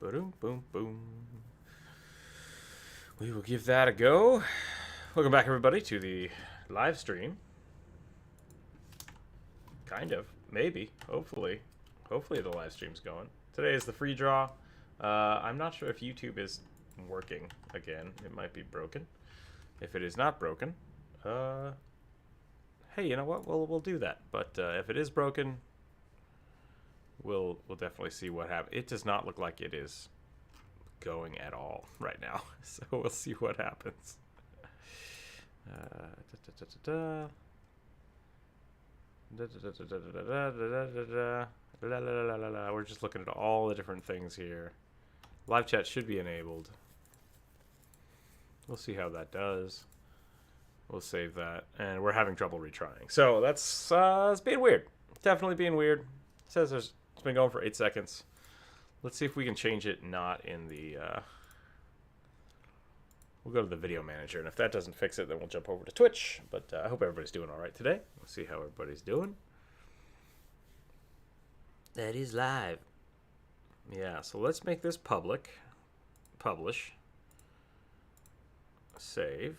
Boom, boom, boom. We will give that a go. Welcome back, everybody, to the live stream. Kind of. Maybe. Hopefully. Hopefully the live stream's going. Today is the free draw. I'm not sure if YouTube is working again. It might be broken. If it is not broken, hey, you know what? We'll do that. But if it is broken, we'll definitely see what happens. It does not look like it is going at all right now, so we'll see what happens. We're just looking at all the different things here. Live chat should be enabled. We'll see how that does. We'll save that, and we're having trouble retrying. So that's it's being weird. Definitely being weird. It says it's been going for 8 seconds. Let's see if we can change it not in the... We'll go to the video manager, and if that doesn't fix it, then we'll jump over to Twitch. But I hope everybody's doing all right today. We'll see how everybody's doing. That is live. Yeah, so let's make this public. Publish. Save.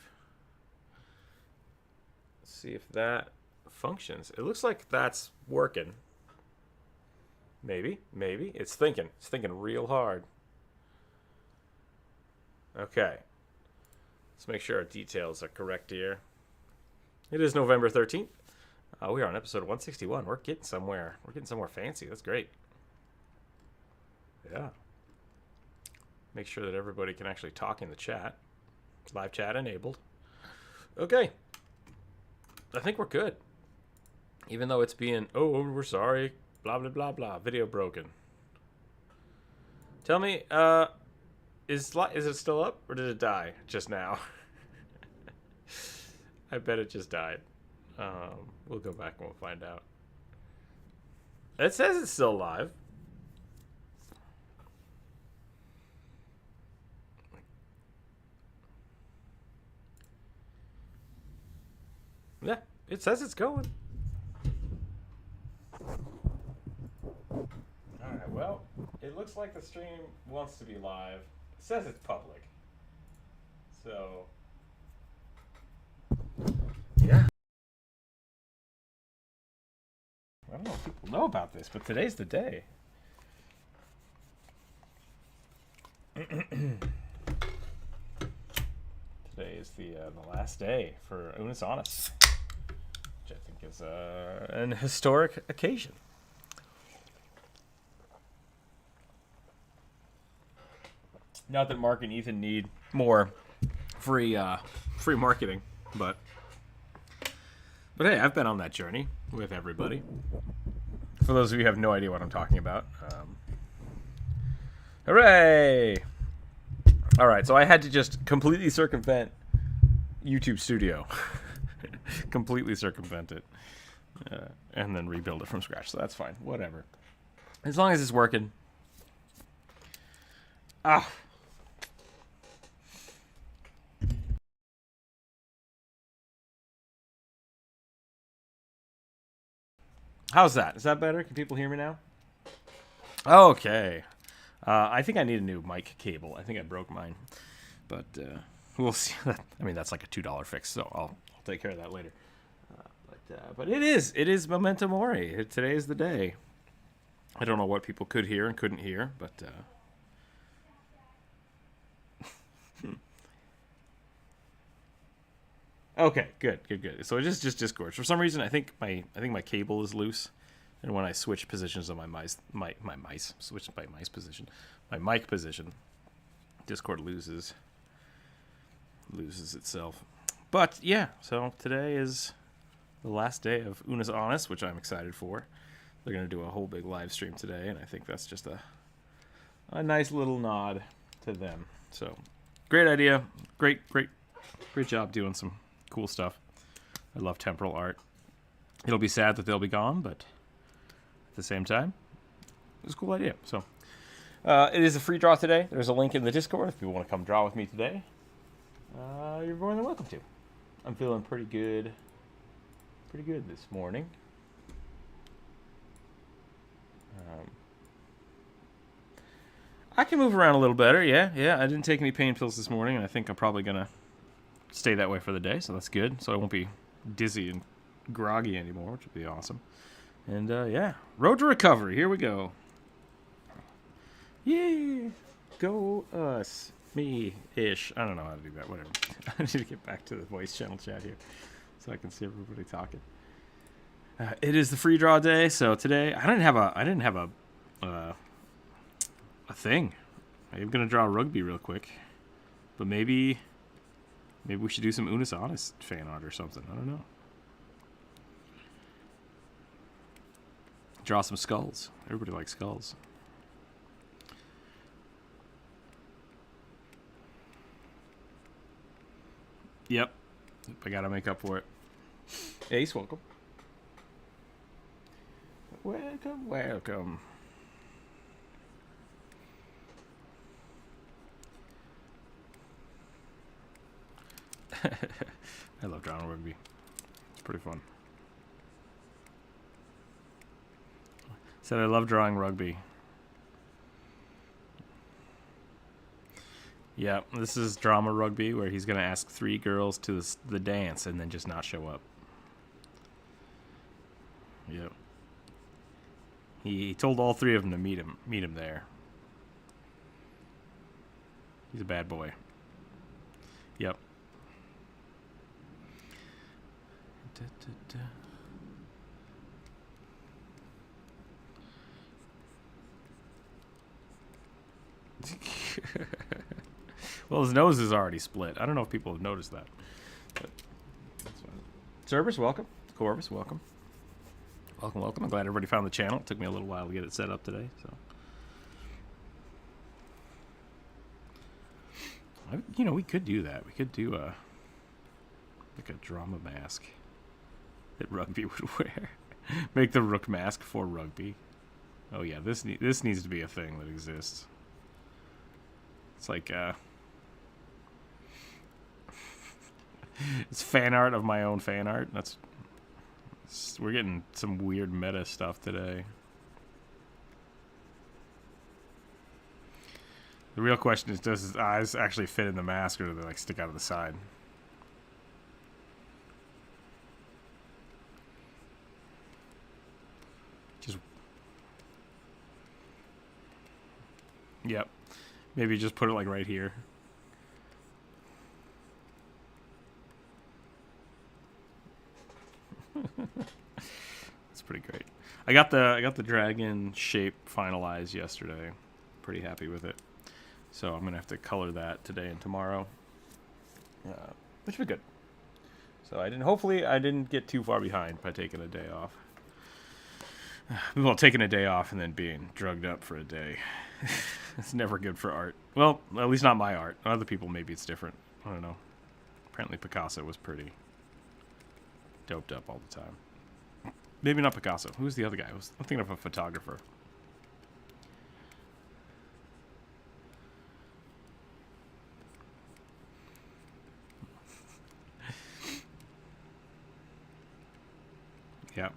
Let's see if that functions. It looks like that's working. Maybe. It's thinking. It's thinking real hard. Okay. Let's make sure our details are correct here. It is November 13th. We are on episode 161. We're getting somewhere. We're getting somewhere fancy. That's great. Yeah. Make sure that everybody can actually talk in the chat. Live chat enabled. Okay. I think we're good. Even though it's being, oh, we're sorry. Blah, blah, blah, blah. Video broken. Tell me, is it still up, or did it die just now? I bet it just died. We'll go back and we'll find out. It says it's still live. Yeah, it says it's going. Alright, well, it looks like the stream wants to be live. It says it's public. So, yeah. I don't know if people know about this, but today's the day. Today is the last day for unnas, which I think is an historic occasion. Not that Mark and Ethan need more free marketing, but hey, I've been on that journey with everybody. For those of you who have no idea what I'm talking about, hooray! All right, so I had to just completely circumvent YouTube Studio, completely circumvent it, and then rebuild it from scratch. So that's fine, whatever, as long as it's working. Ah. How's that? Is that better? Can people hear me now? Okay. I think I need a new mic cable. I think I broke mine. But we'll see. I mean, that's like a $2 fix, so I'll take care of that later. But it is Memento Mori. Today is the day. I don't know what people could hear and couldn't hear, but... Okay, good. So it's just Discord. For some reason, I think my cable is loose, and when I switch positions on my mic position, Discord loses itself. But yeah, so today is the last day of unnas, which I'm excited for. They're gonna do a whole big live stream today, and I think that's just a nice little nod to them. So great idea, great job doing some cool stuff. I love temporal art. It'll be sad that they'll be gone, but at the same time, it was a cool idea. So it is a free draw today. There's a link in the Discord if you want to come draw with me today. You're more than welcome to. I'm feeling pretty good this morning. I can move around a little better, yeah. I didn't take any pain pills this morning, and I think I'm probably going to stay that way for the day, so that's good. So I won't be dizzy and groggy anymore, which would be awesome. And, yeah, road to recovery. Here we go. Yeah. Go us. Me-ish. I don't know how to do that. Whatever. I need to get back to the voice channel chat here so I can see everybody talking. It is the free draw day, so today I didn't have a thing. I'm gonna draw rugby real quick, but maybe we should do some Unnas Honest fan art or something. I don't know. Draw some skulls. Everybody likes skulls. Yep. I gotta make up for it. Ace, welcome. Welcome. I love drawing rugby. It's pretty fun. Said I love drawing rugby. Yeah, this is drama rugby where he's going to ask 3 girls to the dance and then just not show up. Yep. He told all 3 of them to meet him there. He's a bad boy. Yep. Well, his nose is already split. I don't know if people have noticed that. But that's fine. Cerberus, welcome. Corvus, welcome. Welcome. I'm glad everybody found the channel. It took me a little while to get it set up today. So, you know, we could do that. We could do like a drama mask that rugby would wear. Make the rook mask for rugby. Oh yeah, this needs to be a thing that exists. It's like it's fan art of my own fan art. We're getting some weird meta stuff today. The real question is, does his eyes actually fit in the mask, or do they like stick out of the side? Just, yep. Maybe just put it like right here. That's pretty great. I got the dragon shape finalized yesterday. Pretty happy with it. So I'm gonna have to color that today and tomorrow, which would be good. So hopefully I didn't get too far behind by taking a day off. Well, taking a day off and then being drugged up for a day. It's never good for art. Well, at least not my art. Other people, maybe it's different. I don't know. Apparently Picasso was pretty doped up all the time. Maybe not Picasso. Who's the other guy? I'm thinking of a photographer. Yeah.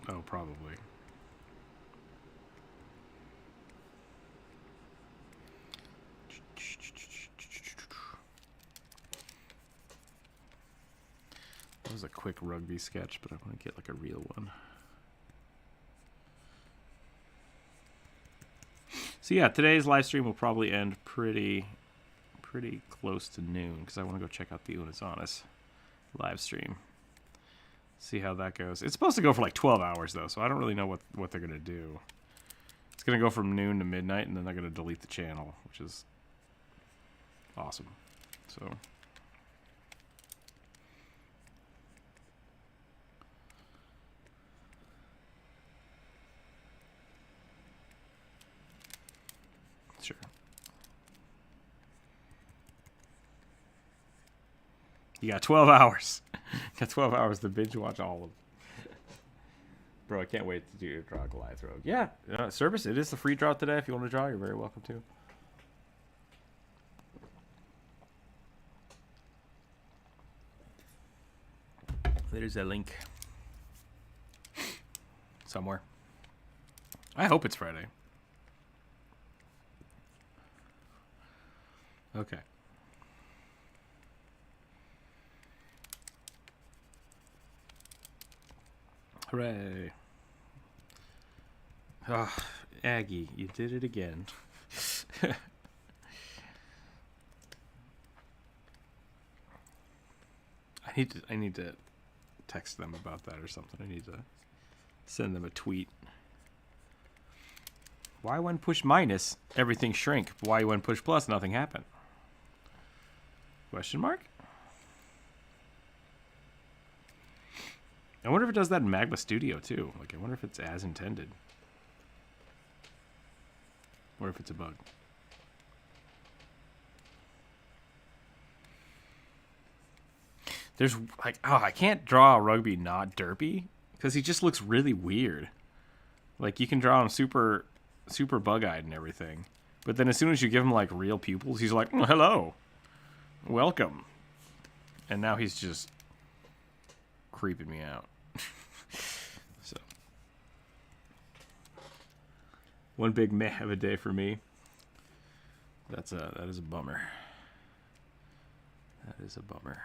Oh, probably. That was a quick rugby sketch, but I want to get like a real one. So yeah, today's live stream will probably end pretty close to noon because I want to go check out the Unnas Honest live stream. See how that goes. It's supposed to go for like 12 hours though, so I don't really know what they're gonna do. It's gonna go from noon to midnight, and then they're gonna delete the channel, which is awesome. So. Sure. You got 12 hours. You got 12 hours to binge watch all of them. Bro, I can't wait to do your draw Goliath Rogue. Yeah, service. It is the free draw today. If you want to draw, you're very welcome to. There's a link somewhere. I hope it's Friday. Okay. Hooray. Oh, Aggie, you did it again. I need to text them about that or something. I need to send them a tweet. Why when push minus, everything shrink? Why when push plus, nothing happened? Question mark? I wonder if it does that in Magma Studio too. Like, I wonder if it's as intended. Or if it's a bug. There's like, oh, I can't draw a Rugby not derpy because he just looks really weird. Like, you can draw him super bug-eyed and everything. But then as soon as you give him like real pupils, he's like, oh, hello. Welcome. And now he's just creeping me out. So, one big meh of a day for me. That is a bummer. That is a bummer.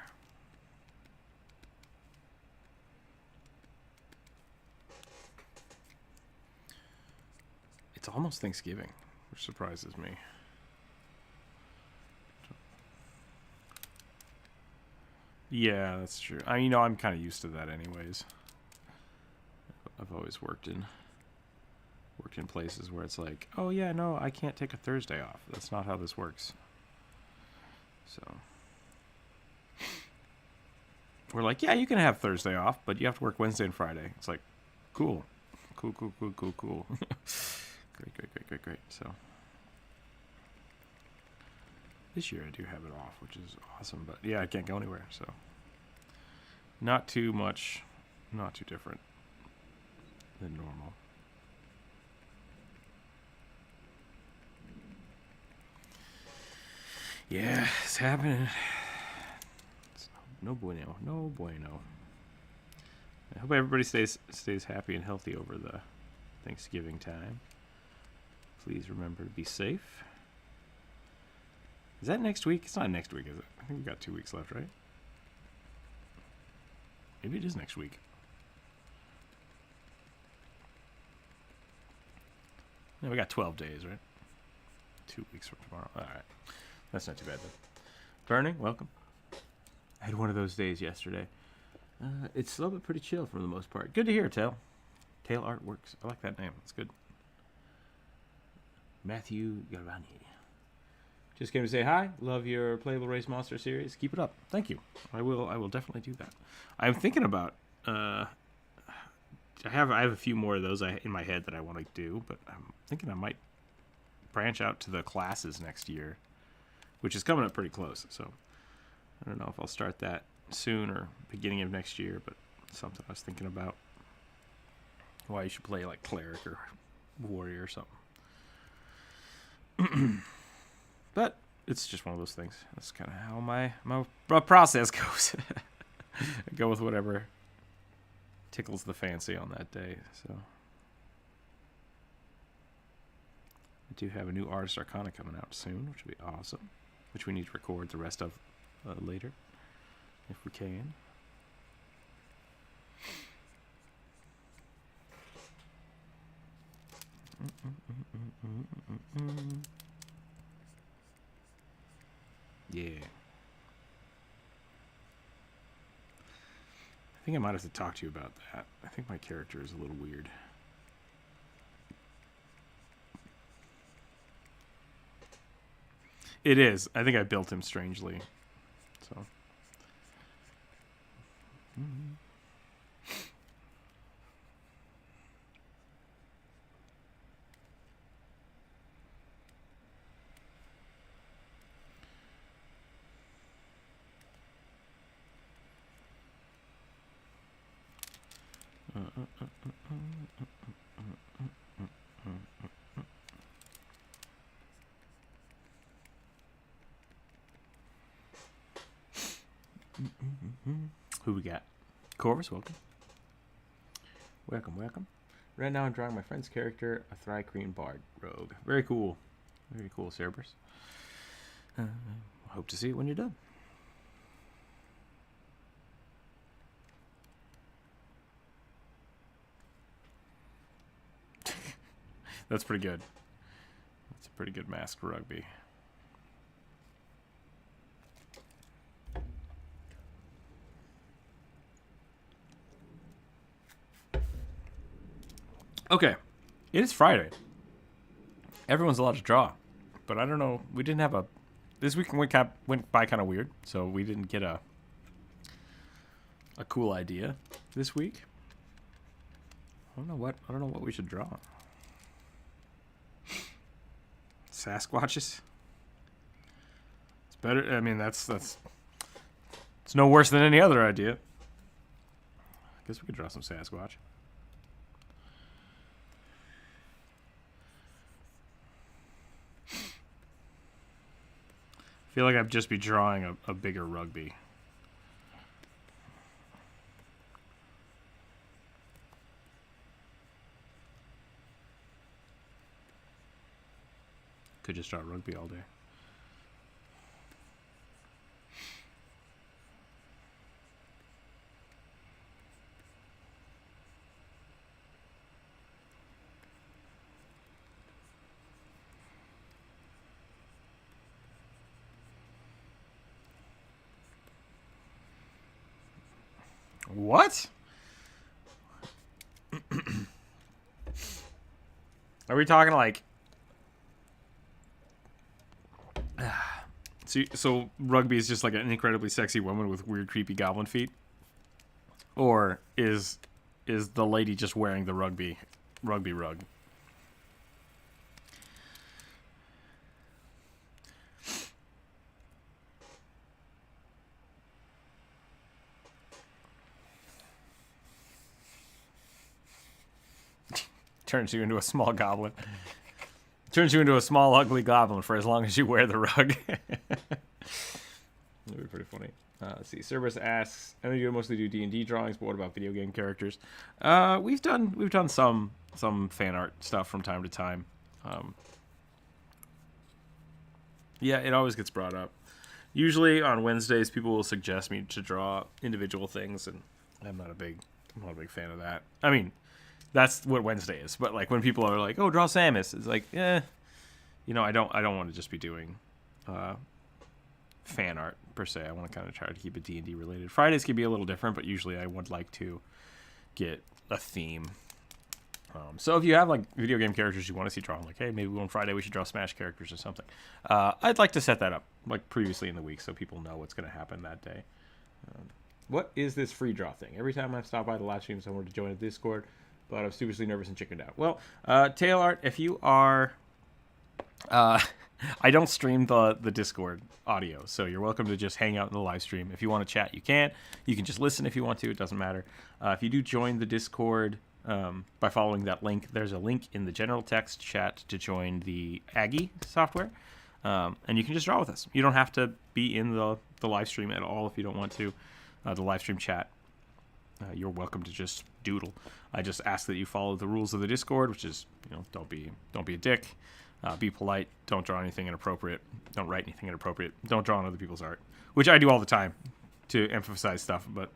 It's almost Thanksgiving, which surprises me. Yeah, that's true. I'm kind of used to that anyways. I've always worked in places where it's like, oh yeah, no, I can't take a Thursday off. That's not how this works. So we're like, yeah, you can have Thursday off, but you have to work Wednesday and Friday. It's like, cool. Great. So this year I do have it off, which is awesome. But yeah, I can't go anywhere, so not too much, not too different than normal. Yeah, it's happening. It's no bueno. No bueno. I hope everybody stays happy and healthy over the Thanksgiving time. Please remember to be safe. Is that next week? It's not next week, is it? I think we've got 2 weeks left, right? Maybe it is next week. Yeah, we got 12 days, right? 2 weeks from tomorrow. All right. That's not too bad, then. Burning, welcome. I had one of those days yesterday. It's slow but pretty chill for the most part. Good to hear, Tail. Tail Artworks. I like that name. It's good. Matthew Garavani. Just came to say hi. Love your Playable Race Monster series. Keep it up. Thank you. I will definitely do that. I'm thinking about I have a few more of those in my head that I want to do, but I'm thinking I might branch out to the classes next year, which is coming up pretty close. So I don't know if I'll start that soon or beginning of next year, but something I was thinking about. Why you should play like cleric or warrior or something. But it's just one of those things. That's kind of how my process goes. I go with whatever tickles the fancy on that day. So I do have a new Artist Arcana coming out soon, which will be awesome, which we need to record the rest of later if we can. Yeah. I think I might have to talk to you about that. I think my character is a little weird. It is. I think I built him strangely. So. Who we got? Corvus, welcome. Welcome. Right now I'm drawing my friend's character, a Thry-Kreen Bard rogue. Very cool. Very cool, Cerberus. Hope to see it when you're done. That's pretty good. That's a pretty good masked rugby. Okay, it is Friday. Everyone's allowed to draw, but I don't know. We didn't have a. This week went by kind of weird, so we didn't get a cool idea this week. I don't know what we should draw. Sasquatches. It's better. I mean, that's it's no worse than any other idea. I guess we could draw some Sasquatch. I feel like I'd just be drawing a bigger rugby. Could just draw rugby all day. What? Are we talking like... So rugby is just like an incredibly sexy woman with weird, creepy goblin feet? Or is the lady just wearing the rugby rug? Turns you into a small goblin. Turns you into a small, ugly goblin for as long as you wear the rug. That'd be pretty funny. Let's see. Cerberus asks, I know you mostly do D&D drawings, but what about video game characters? We've done some fan art stuff from time to time. Yeah, it always gets brought up. Usually on Wednesdays, people will suggest me to draw individual things, and I'm not a big fan of that. I mean, that's what Wednesday is. But like when people are like, "Oh, draw Samus," it's like, I don't want to just be doing fan art per se. I want to kind of try to keep it D&D related. Fridays can be a little different, but usually I would like to get a theme. So if you have like video game characters you want to see drawn, like, hey, maybe on Friday we should draw Smash characters or something. I'd like to set that up like previously in the week so people know what's going to happen that day. What is this free draw thing? Every time I stop by the live stream, someone to join a Discord. But I'm stupidly nervous and chickened out. Well, tail art, if you are... I don't stream the Discord audio, so you're welcome to just hang out in the live stream. If you want to chat, you can. You can just listen if you want to. It doesn't matter. If you do join the Discord by following that link, there's a link in the general text chat to join the Aggie software. And you can just draw with us. You don't have to be in the live stream at all if you don't want to. The live stream chat. You're welcome to just doodle. I just ask that you follow the rules of the Discord, which is, don't be a dick, be polite, don't draw anything inappropriate, don't write anything inappropriate, don't draw on other people's art, which I do all the time to emphasize stuff, but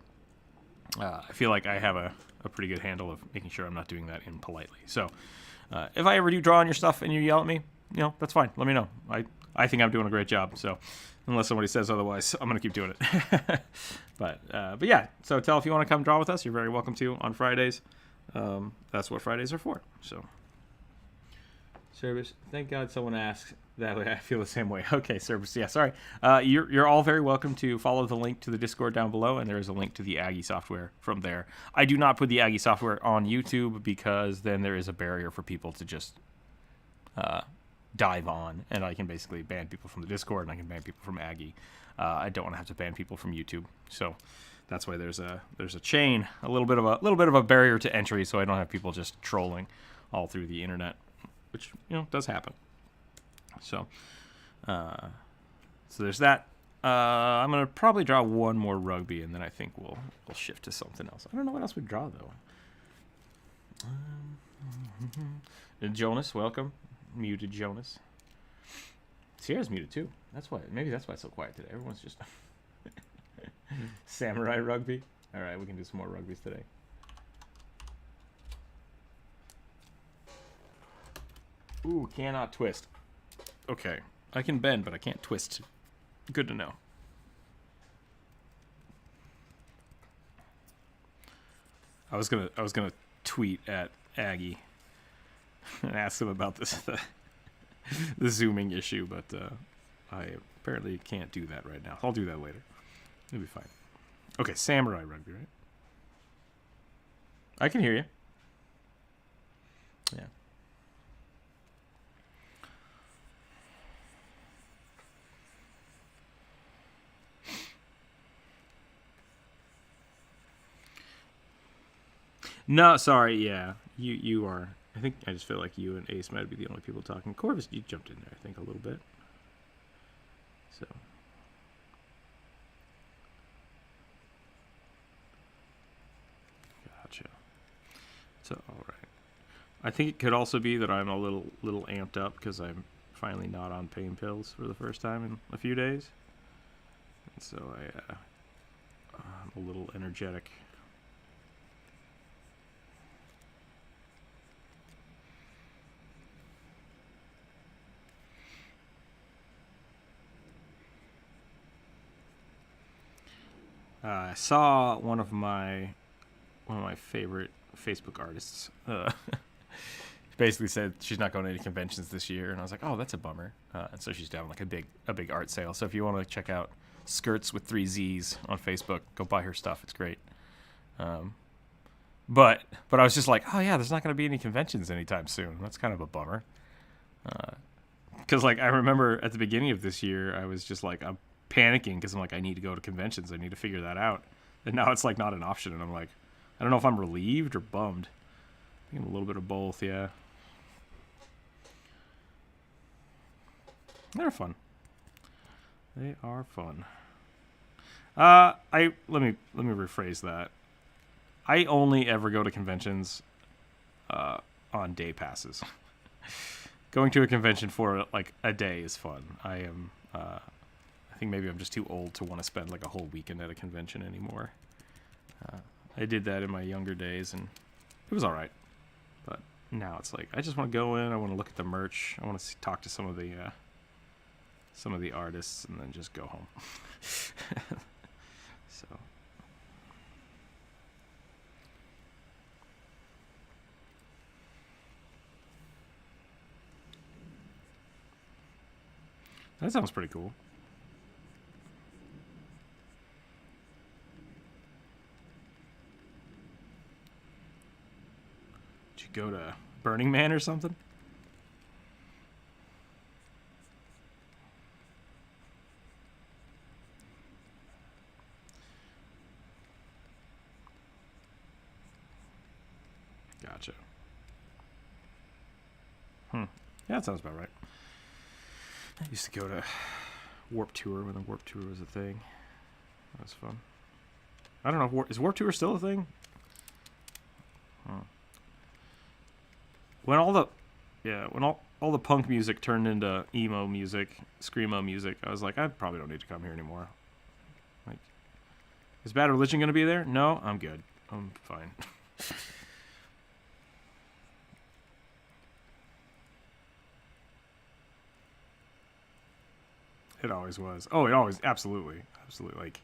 I feel like I have a pretty good handle of making sure I'm not doing that impolitely. So if I ever do draw on your stuff and you yell at me, that's fine. Let me know. I think I'm doing a great job, so unless somebody says otherwise, I'm going to keep doing it. But yeah, so tell if you want to come draw with us. You're very welcome to on Fridays. That's what Fridays are for. So, Service, thank God someone asked that way. I feel the same way. Okay, Service, yeah, sorry. You're all very welcome to follow the link to the Discord down below, and there is a link to the Aggie software from there. I do not put the Aggie software on YouTube because then there is a barrier for people to just dive on, and I can basically ban people from the Discord, and I can ban people from Aggie. I don't want to have to ban people from YouTube, so that's why there's a chain, a little bit of a barrier to entry, so I don't have people just trolling all through the internet, which does happen. So there's that. I'm gonna probably draw one more rugby, and then I think we'll shift to something else. I don't know what else we'd draw though. Jonas, welcome. Muted Jonas. Sierra's muted too. Maybe that's why it's so quiet today. Everyone's just samurai rugby. All right, we can do some more rugbies today. Ooh, cannot twist. Okay, I can bend, but I can't twist. Good to know. I was gonna tweet at Aggie and ask him about this the zooming issue, but I apparently can't do that right now. I'll do that later. It'll be fine. Okay, samurai rugby, right? I can hear you. Yeah. No, sorry, yeah. You are. I think I just feel like you and Ace might be the only people talking. Corvus, you jumped in there, I think, a little bit. So. Gotcha. So, all right. I think it could also be that I'm a little amped up because I'm finally not on pain pills for the first time in a few days. And so I'm a little energetic. I saw one of my favorite Facebook artists basically said she's not going to any conventions this year, and I was like, oh, that's a bummer. And so she's down like a big art sale. So if you want to check out Skirts with 3 Z's on Facebook, go buy her stuff. It's great. But I was just like, oh yeah, there's not going to be any conventions anytime soon. That's kind of a bummer. Because like I remember at the beginning of this year, I was just like, I'm panicking because I'm like, I need to go to conventions. I need to figure that out. And now it's like not an option. And I'm like, I don't know if I'm relieved or bummed. I think I'm a little bit of both, yeah. They're fun. They are fun. Let me rephrase that. I only ever go to conventions on day passes. Going to a convention for like a day is fun. I think maybe I'm just too old to want to spend like a whole weekend at a convention anymore. I did that in my younger days, and it was all right. But now it's like I just want to go in. I want to look at the merch. I want to talk to some of the artists, and then just go home. So that sounds pretty cool. Go to Burning Man or something? Gotcha. Yeah, that sounds about right. I used to go to Warp Tour when the Warp Tour was a thing. That was fun. I don't know, is Warp Tour still a thing? When all the punk music turned into emo music, screamo music, I was like, I probably don't need to come here anymore. Like, is Bad Religion going to be there? No, I'm good. I'm fine. It always was. Oh, it always, absolutely. Like,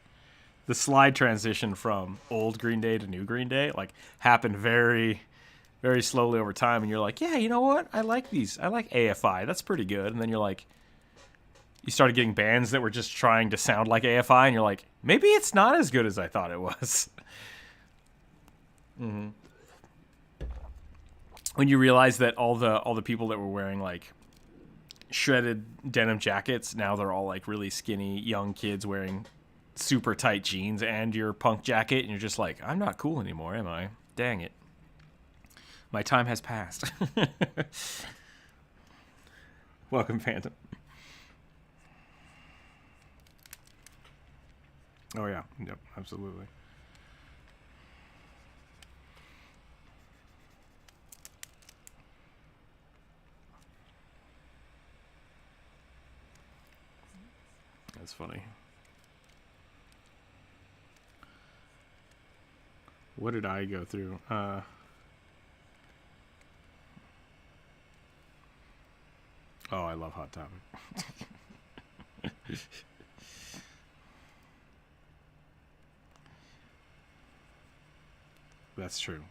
the slide transition from old Green Day to new Green Day, like, happened very, very slowly over time, and you're like, yeah, you know what? I like these. I like AFI. That's pretty good. And then you're like, you started getting bands that were just trying to sound like AFI, and you're like, maybe it's not as good as I thought it was. Mm-hmm. When you realize that all the people that were wearing like shredded denim jackets, now they're all like really skinny young kids wearing super tight jeans and your punk jacket, and you're just like, I'm not cool anymore, am I? Dang it. My time has passed. Welcome, Phantom. Oh yeah, yep, absolutely. That's funny. What did I go through? Oh, I love Hot Topic. That's true.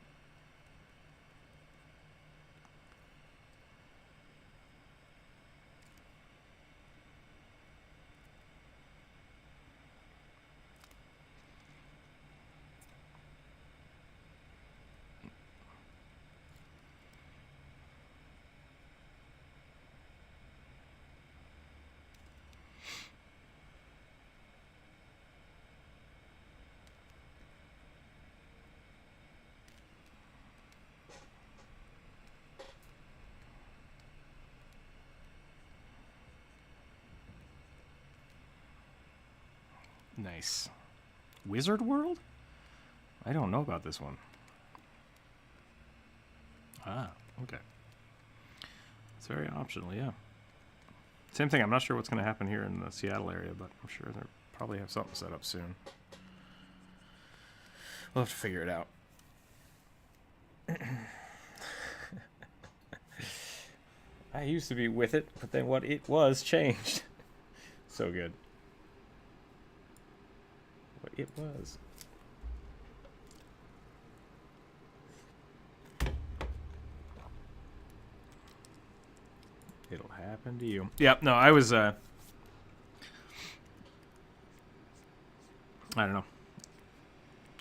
Nice. Wizard World? I don't know about this one. Ah, okay. It's very optional, yeah. Same thing, I'm not sure what's going to happen here in the Seattle area, but I'm sure they'll probably have something set up soon. We'll have to figure it out. I used to be with it, but then what it was changed. So good. What it was. It'll happen to you. Yep, no, I was, I don't know.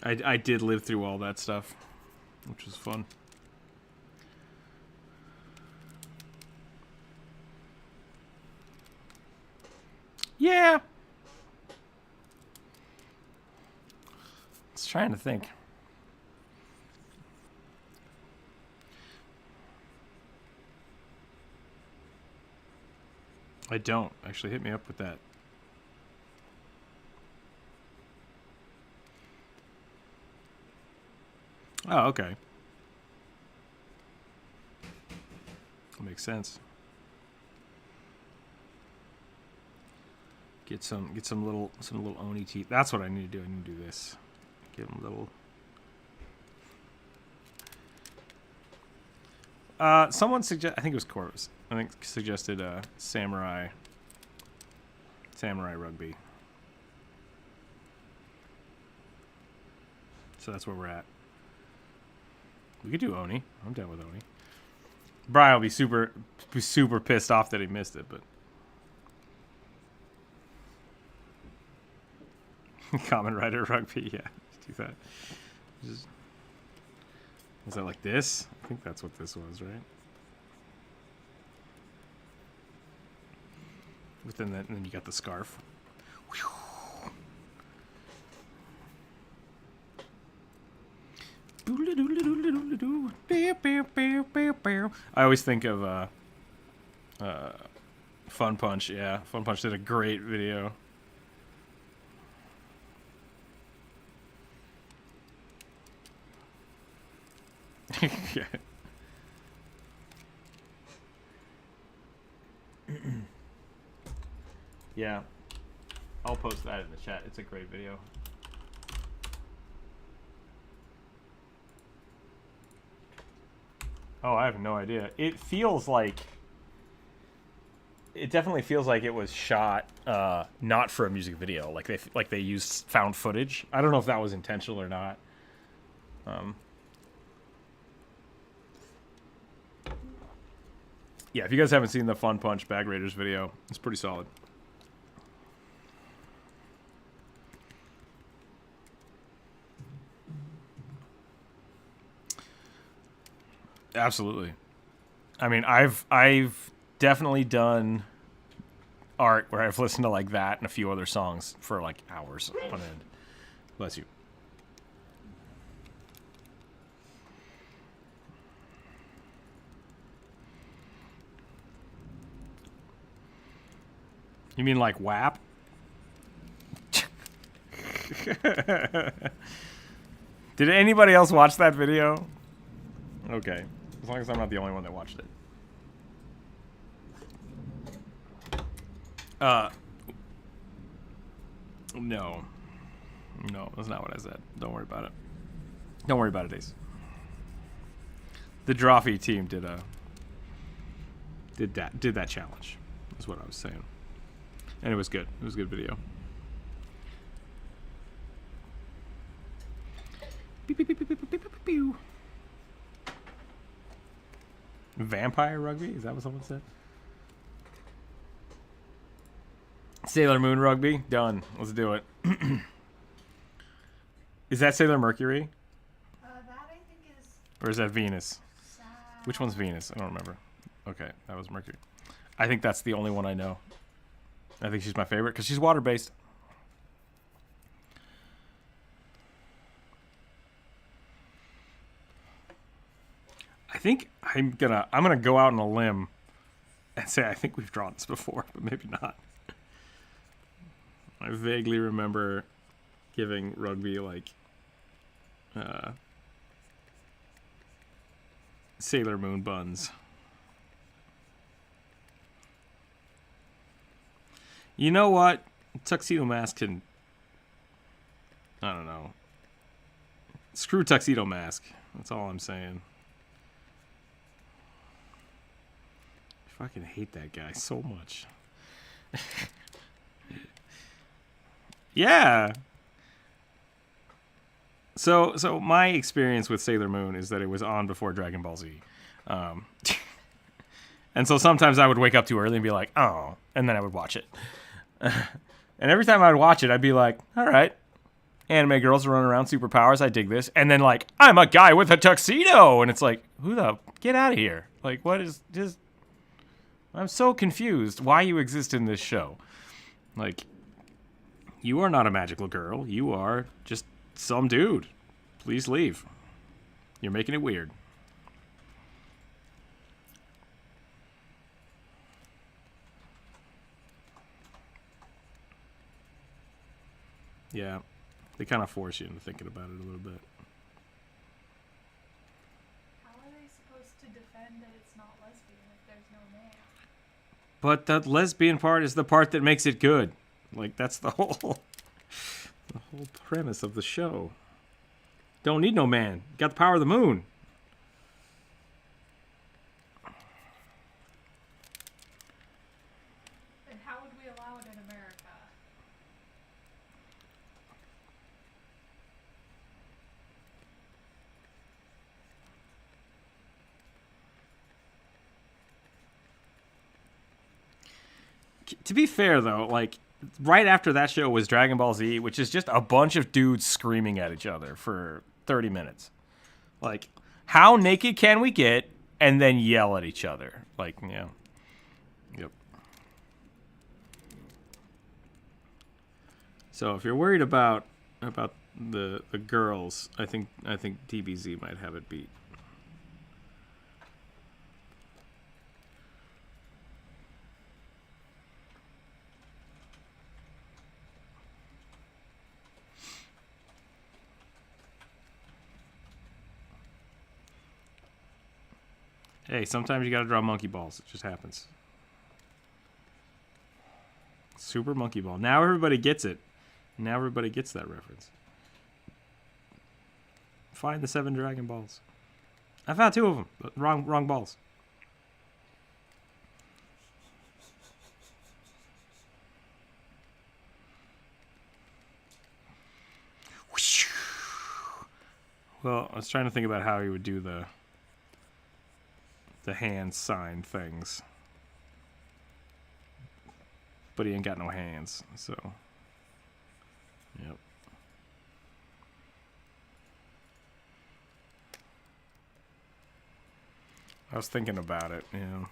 I did live through all that stuff, which was fun. Yeah. I was trying to think. I don't. Actually, hit me up with that. Oh, okay. That makes sense. Get some little Oni teeth. That's what I need to do. I need to do this. Give them little. Someone suggest. I think it was Corvus. I think suggested samurai rugby. So that's where we're at. We could do Oni. I'm down with Oni. Brian will be super pissed off that he missed it, but Common Rider rugby, yeah, do that. Just... Was that like this? I think that's what this was, right? Within that, and then you got the scarf. I always think of Fun Punch. Yeah, Fun Punch did a great video. Yeah. Yeah, I'll post that in the chat. It's a great video. Oh, I have no idea. It feels like... It definitely feels like it was shot not for a music video. Like they used found footage. I don't know if that was intentional or not. Yeah, if you guys haven't seen the Fun Punch Bag Raiders video, it's pretty solid. Absolutely. I mean, I've definitely done art where I've listened to like that and a few other songs for like hours on end. Bless you. You mean like WAP? Did anybody else watch that video? Okay. As long as I'm not the only one that watched it. No. No, that's not what I said. Don't worry about it. Don't worry about it, Ace. The Drawfee team did that challenge. Is what I was saying. And it was good. It was a good video. Vampire rugby? Is that what someone said? Sailor Moon rugby? Done. Let's do it. Is that Sailor Mercury? That I think is... Or is that Venus? Which one's Venus? I don't remember. Okay, that was Mercury. I think that's the only one I know. I think she's my favorite because she's water-based. I think I'm gonna go out on a limb and say I think we've drawn this before, but maybe not. I vaguely remember giving rugby like Sailor Moon buns. You know what? Tuxedo Mask can... I don't know. Screw Tuxedo Mask. That's all I'm saying. I fucking hate that guy so much. Yeah. So my experience with Sailor Moon is that it was on before Dragon Ball Z. And so sometimes I would wake up too early and be like, oh, and then I would watch it. And every time I would watch it, I'd be like, all right, anime girls running around, superpowers, I dig this. And then like, I'm a guy with a tuxedo. And it's like, get out of here. Like, what is just, I'm so confused why you exist in this show. Like, you are not a magical girl. You are just some dude. Please leave. You're making it weird. Yeah, they kind of force you into thinking about it a little bit. How are they supposed to defend that it's not lesbian if there's no man? But that lesbian part is the part that makes it good. Like, that's the whole premise of the show. Don't need no man. Got the power of the moon. And how would we allow it in America? To be fair, though, like, right after that show was Dragon Ball Z, which is just a bunch of dudes screaming at each other for 30 minutes. Like, how naked can we get and then yell at each other? Like, yeah. Yep. So if you're worried about the girls, I think DBZ might have it beat. Hey, sometimes you gotta draw monkey balls. It just happens. Super monkey ball. Now everybody gets it. Now everybody gets that reference. Find the 7 Dragon Balls. I found 2 of them, but wrong balls. Well, I was trying to think about how he would do the hand sign things. But he ain't got no hands, so. Yep. I was thinking about it, you know.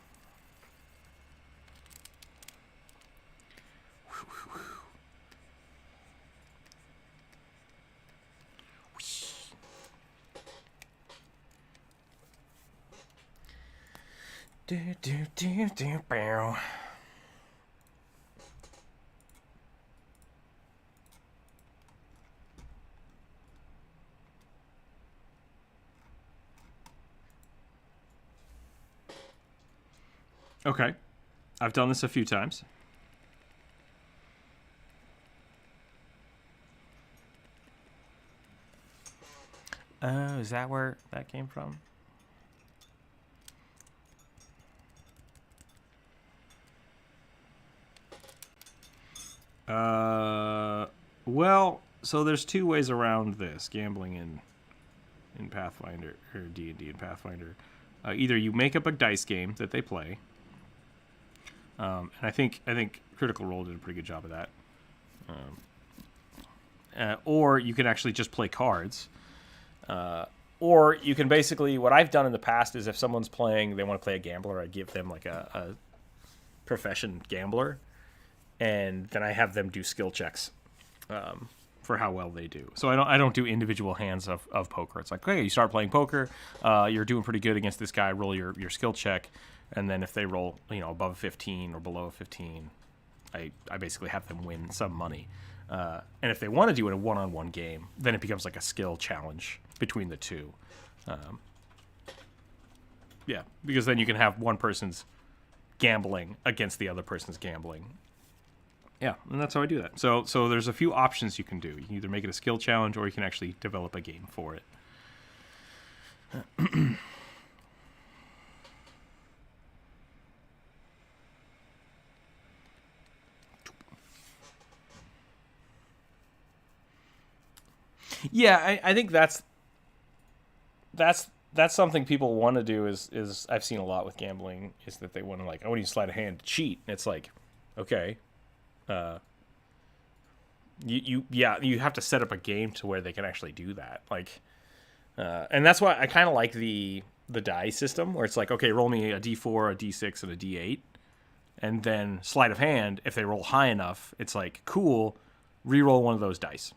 Bow. Okay. I've done this a few times. Oh, is that where that came from? Well, so there's two ways around this gambling in Pathfinder or D&D and Pathfinder. Either you make up a dice game that they play, and I think Critical Role did a pretty good job of that. Or you can actually just play cards. Or you can basically, what I've done in the past is if someone's playing, they want to play a gambler, I give them like a profession gambler, and then I have them do skill checks for how well they do. So I don't do individual hands of poker. It's like, okay, you start playing poker, you're doing pretty good against this guy, roll your skill check, and then if they roll, above a 15 or below a 15, I basically have them win some money. And if they want to do it a one-on-one game, then it becomes like a skill challenge between the two. Yeah, because then you can have one person's gambling against the other person's gambling. Yeah, and that's how I do that. So there's a few options you can do. You can either make it a skill challenge or you can actually develop a game for it. Yeah, I think that's something people want to do is I've seen a lot with gambling is that they want to like, I want you to slide a hand to cheat. And it's like, okay, you have to set up a game to where they can actually do that. Like, and that's why I kind of like the die system where it's like, okay, roll me a D4, a D6, and a D8, and then sleight of hand. If they roll high enough, it's like, cool, re-roll one of those dice.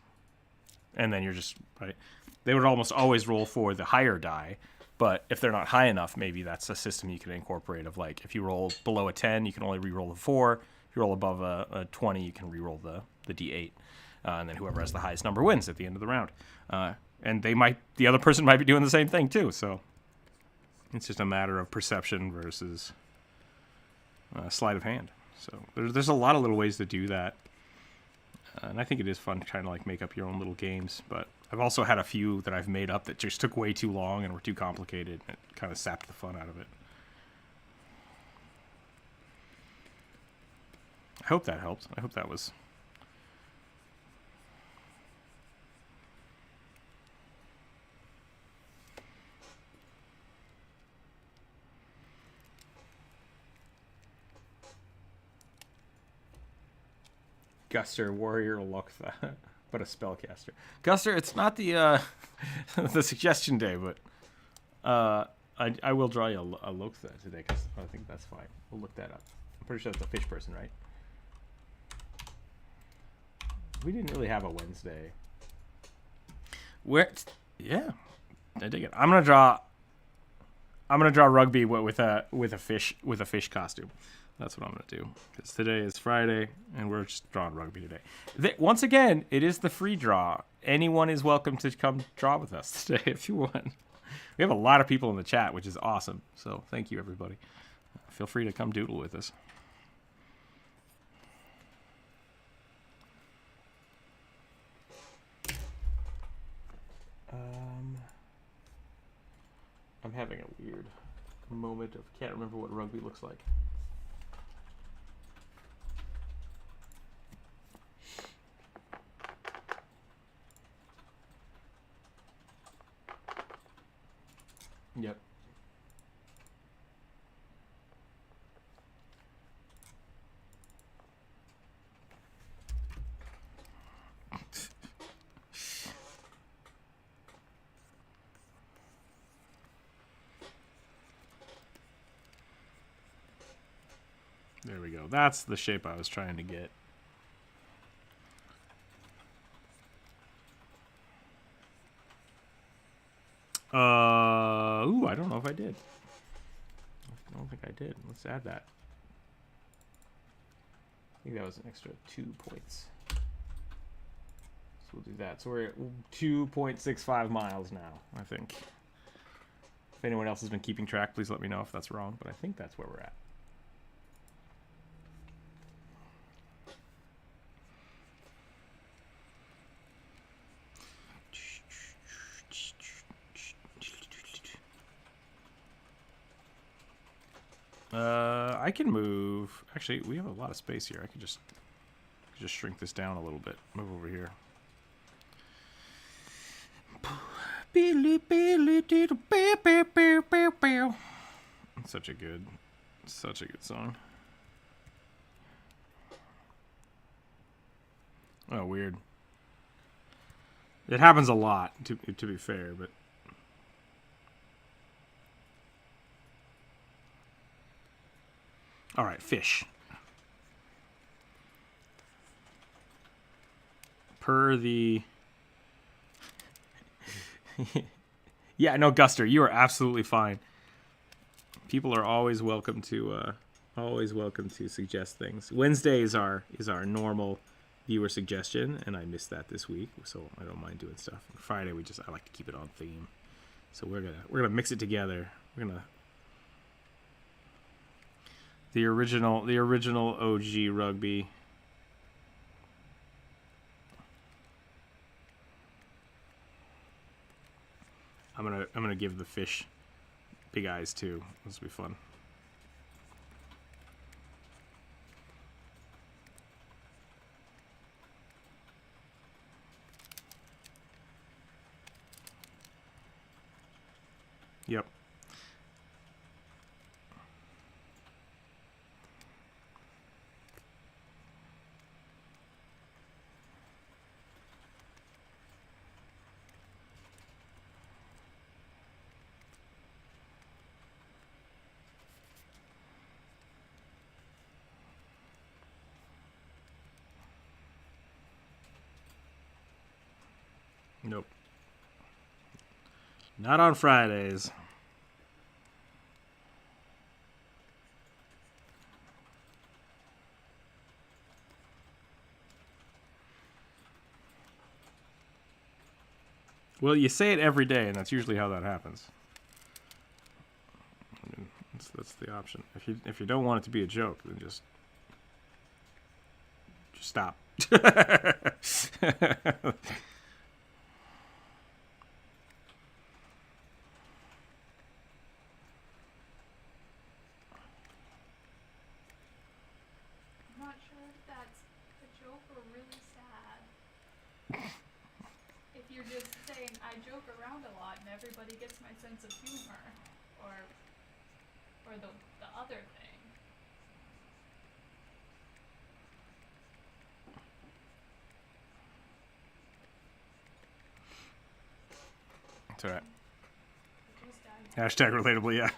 And then you're just, right? They would almost always roll for the higher die, but if they're not high enough, maybe that's a system you can incorporate of like, if you roll below a 10, you can only re-roll the 4. If you roll above a 20, you can re-roll the D8. And then whoever has the highest number wins at the end of the round. And the other person might be doing the same thing too, so it's just a matter of perception versus sleight of hand. So there's a lot of little ways to do that. And I think it is fun to kind of like make up your own little games, but I've also had a few that I've made up that just took way too long and were too complicated, and it kind of sapped the fun out of it. I hope that helped. I hope that was... Guster, warrior, Loktha, but a spellcaster. Guster, it's not the the suggestion day, but I will draw you a Loktha today because I think that's fine. We'll look that up. I'm pretty sure it's a fish person, right? We didn't really have a Wednesday. Yeah, I dig it. I'm gonna draw rugby with a fish costume. That's what I'm going to do. Because today is Friday, and we're just drawing rugby today. Once again, it is the free draw. Anyone is welcome to come draw with us today if you want. We have a lot of people in the chat, which is awesome. So thank you, everybody. Feel free to come doodle with us. I'm having a weird moment of can't remember what rugby looks like. Yep. There we go. That's the shape I was trying to get. Ooh, I don't know if I did. I don't think I did. Let's add that. I think that was an extra 2 points. So we'll do that. So we're at 2.65 miles now, I think. If anyone else has been keeping track, please let me know if that's wrong, but I think that's where we're at. I can move. Actually, we have a lot of space here. I could just shrink this down a little bit. Move over here. Such a good song. Oh, weird. It happens a lot, to be fair, but all right, fish. Per the yeah, no, Guster, you are absolutely fine. People are always welcome to suggest things. Wednesday is our normal viewer suggestion, and I missed that this week, so I don't mind doing stuff. And Friday I like to keep it on theme. So we're gonna mix it together. We're gonna the original OG rugby. I'm gonna give the fish big eyes too. This will be fun. Yep. Nope. Not on Fridays. Well, you say it every day, and that's usually how that happens. I mean, that's the option. If you don't want it to be a joke, then just stop. I'm not sure if that's a joke or really sad. If you're just saying I joke around a lot and everybody gets my sense of humor, or the other thing. It's alright. Just died. Hashtag relatable, yeah.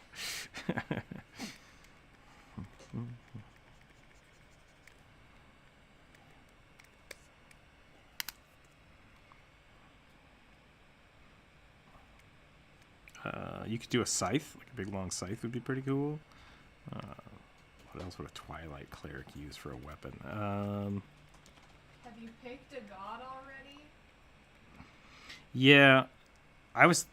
You could do a scythe, like a big long scythe would be pretty cool. What else would a Twilight Cleric use for a weapon? Have you picked a god already? Yeah, I was...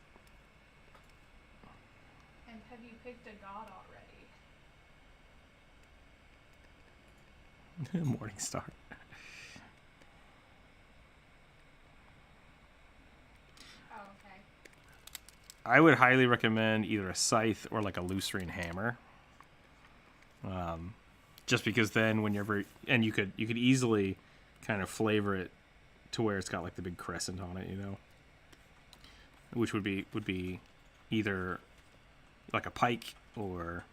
And have you picked a god already? Morningstar. Oh, okay. I would highly recommend either a scythe or like a Lucerine hammer. Just because then whenever... And you could easily kind of flavor it to where it's got like the big crescent on it, you know? Which would be either like a pike or...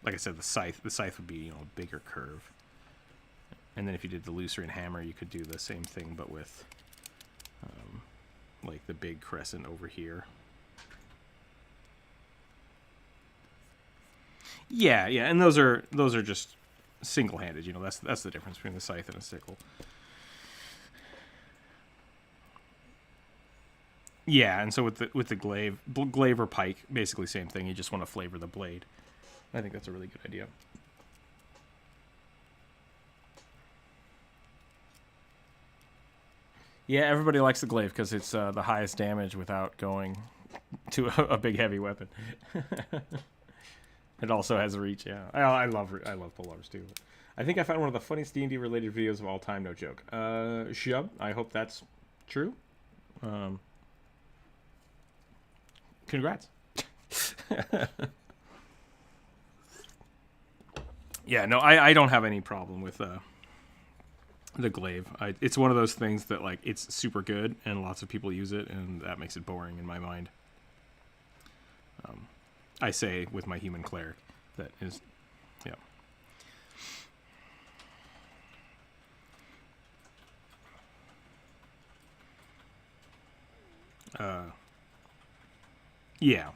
like I said, the scythe would be, you know, a bigger curve. And then if you did the Lucerine hammer, you could do the same thing, but with like the big crescent over here. Yeah, and those are just single-handed. You know, that's the difference between the scythe and a sickle. Yeah, and so with the glaive or pike, basically same thing. You just want to flavor the blade. I think that's a really good idea. Yeah, everybody likes the glaive because it's the highest damage without going to a big heavy weapon. It also has reach. Yeah, I love polars too. I think I found one of the funniest D&D related videos of all time. No joke. Shub. I hope that's true. Congrats. Yeah, no, I don't have any problem with the glaive. It's one of those things that, like, it's super good and lots of people use it, and that makes it boring in my mind. I say with my human cleric that is, yeah. Yeah.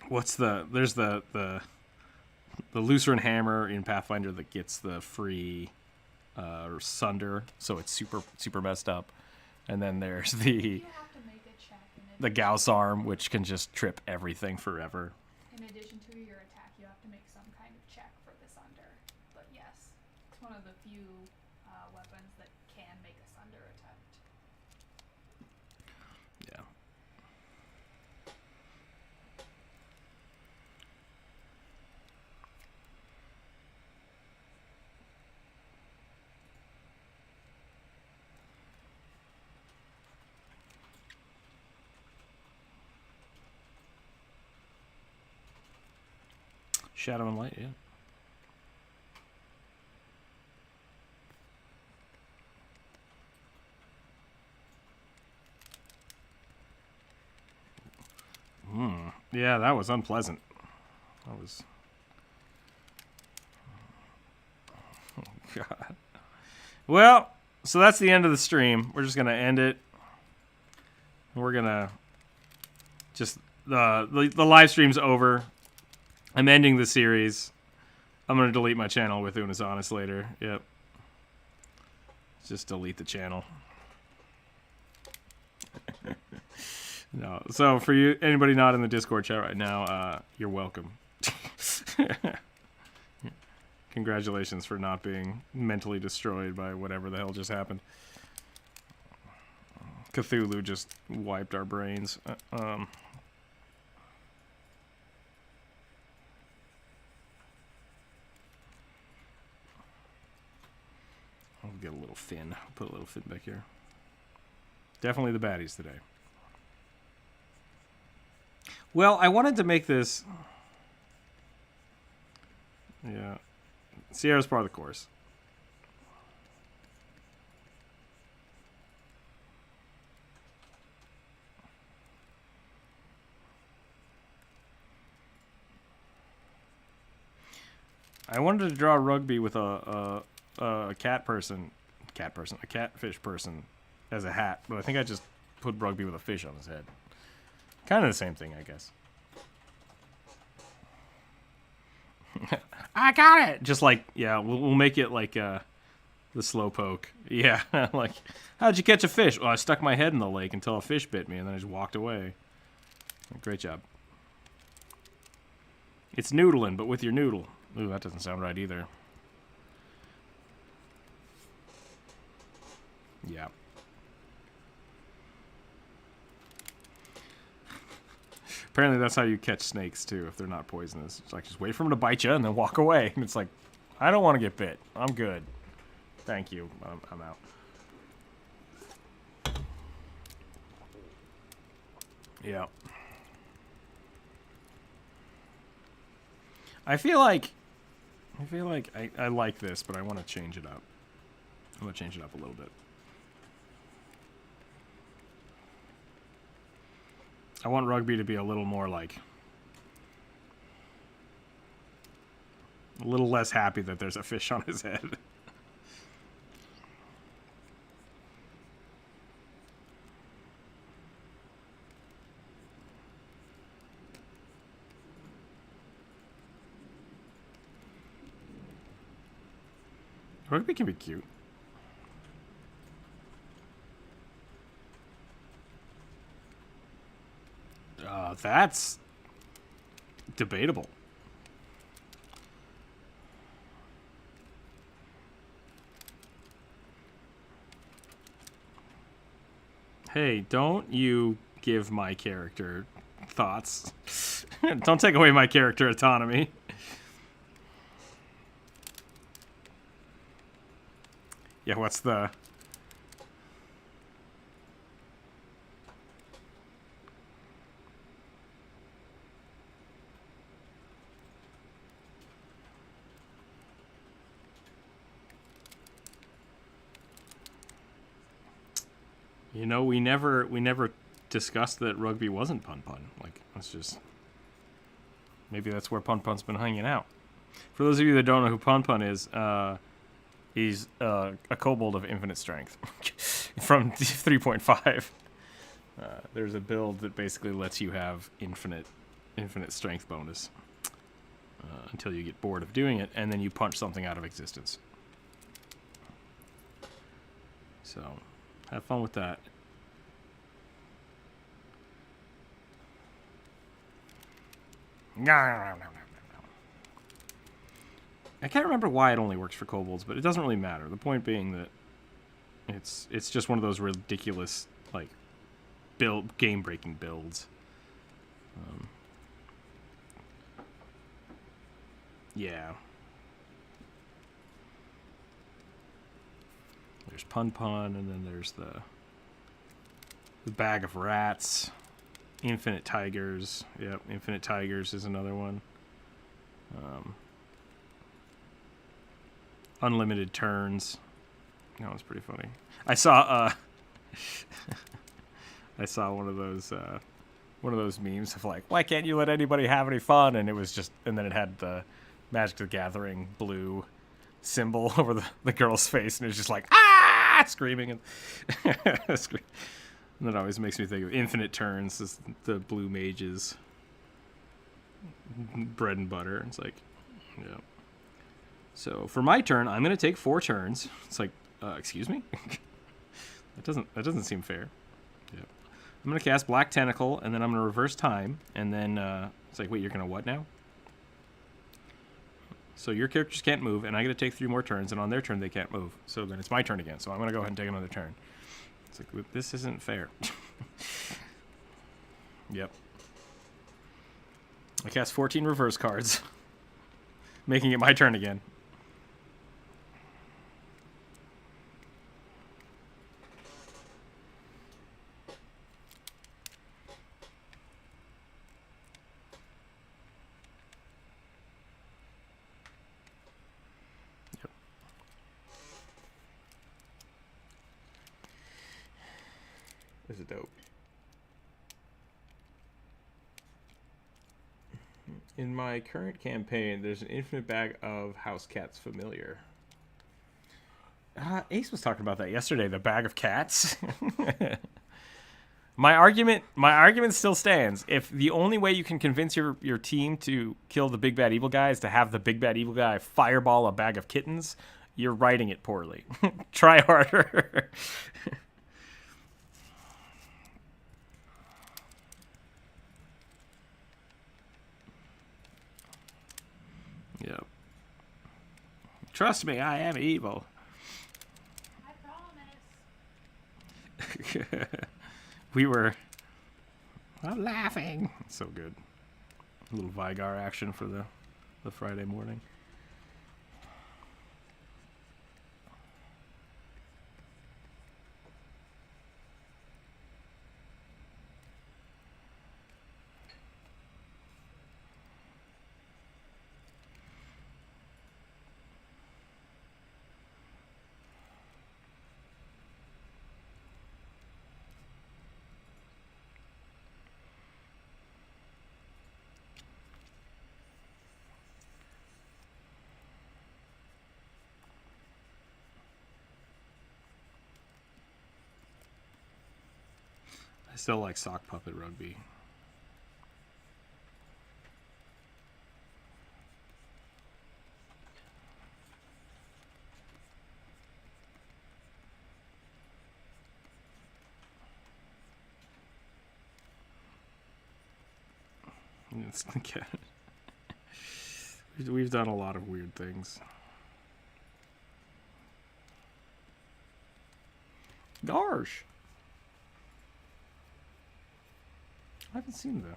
What's there's the Lucerne hammer in Pathfinder that gets the free sunder, so it's super messed up. And then there's You have to make a check. the Gauss arm, which can just trip everything forever. In addition to your attack, you have to make some kind of check for the sunder. But yes, it's one of the few weapons that can make a sunder attempt. Yeah. Shadow and Light, yeah. Yeah, that was unpleasant. That was... Oh, God. Well, so that's the end of the stream. We're just going to end it. We're going to just... The live stream's over. I'm ending the series. I'm going to delete my channel with Unnas Honest later. Yep. Just delete the channel. No. So for you, anybody not in the Discord chat right now, you're welcome. Congratulations for not being mentally destroyed by whatever the hell just happened. Cthulhu just wiped our brains. I'll get a little fin. Put a little fin back here. Definitely the baddies today. Well, I wanted to make this... Yeah. Sierra's part of the course. I wanted to draw rugby with a catfish person as a hat, but I think I just put rugby with a fish on his head. Kind of the same thing, I guess. I got it! Just like, yeah, we'll make it like the slow poke. Yeah, like, how'd you catch a fish? Well, I stuck my head in the lake until a fish bit me, and then I just walked away. Great job. It's noodling, but with your noodle. Ooh, that doesn't sound right either. Yeah. Apparently that's how you catch snakes, too, if they're not poisonous. It's like, just wait for them to bite you and then walk away. And it's like, I don't want to get bit. I'm good. Thank you. I'm out. Yeah. I feel like I like this, but I want to change it up. I'm going to change it up a little bit. I want rugby to be a little more like... a little less happy that there's a fish on his head. Rugby can be cute. That's debatable. Hey, don't you give my character thoughts. Don't take away my character autonomy. Yeah, what's the... You know, we never discussed that rugby wasn't Pun Pun. Like, that's just... Maybe that's where Pun Pun's been hanging out. For those of you that don't know who Pun Pun is, he's a kobold of infinite strength from 3.5. There's a build that basically lets you have infinite strength bonus until you get bored of doing it, and then you punch something out of existence. So, have fun with that. I can't remember why it only works for kobolds, but it doesn't really matter. The point being that it's just one of those ridiculous, like, game-breaking builds. Yeah. There's Pun Pun, and then there's the Bag of Rats. Infinite Tigers. Yep, Infinite Tigers is another one. Unlimited Turns. That one's pretty funny. I saw I saw one of those memes of like, why can't you let anybody have any fun? And it was just, and then it had the Magic the Gathering blue symbol over the girl's face, and it was just like, ah, screaming. And that always makes me think of Infinite Turns, is the blue mage's bread and butter. It's like, yeah. So for my turn, I'm going to take 4 turns. It's like, excuse me? That doesn't seem fair. Yeah. I'm going to cast Black Tentacle, and then I'm going to reverse time, and then it's like, wait, you're going to what now? So your characters can't move, and I get to take 3 more turns, and on their turn they can't move. So then it's my turn again. So I'm going to go ahead and take another turn. It's like, this isn't fair. Yep. I cast 14 reverse cards, making it my turn again. This is dope. In my current campaign, there's an infinite bag of house cats familiar. Ace was talking about that yesterday, the bag of cats. My argument still stands. If the only way you can convince your team to kill the big bad evil guy is to have the big bad evil guy fireball a bag of kittens, you're writing it poorly. Try harder. Yep. Trust me, I am evil. I promise. We were laughing. So good. A little Vigar action for the Friday morning. I still like sock puppet rugby. It's the cat. We've done a lot of weird things. Gosh. I haven't seen though.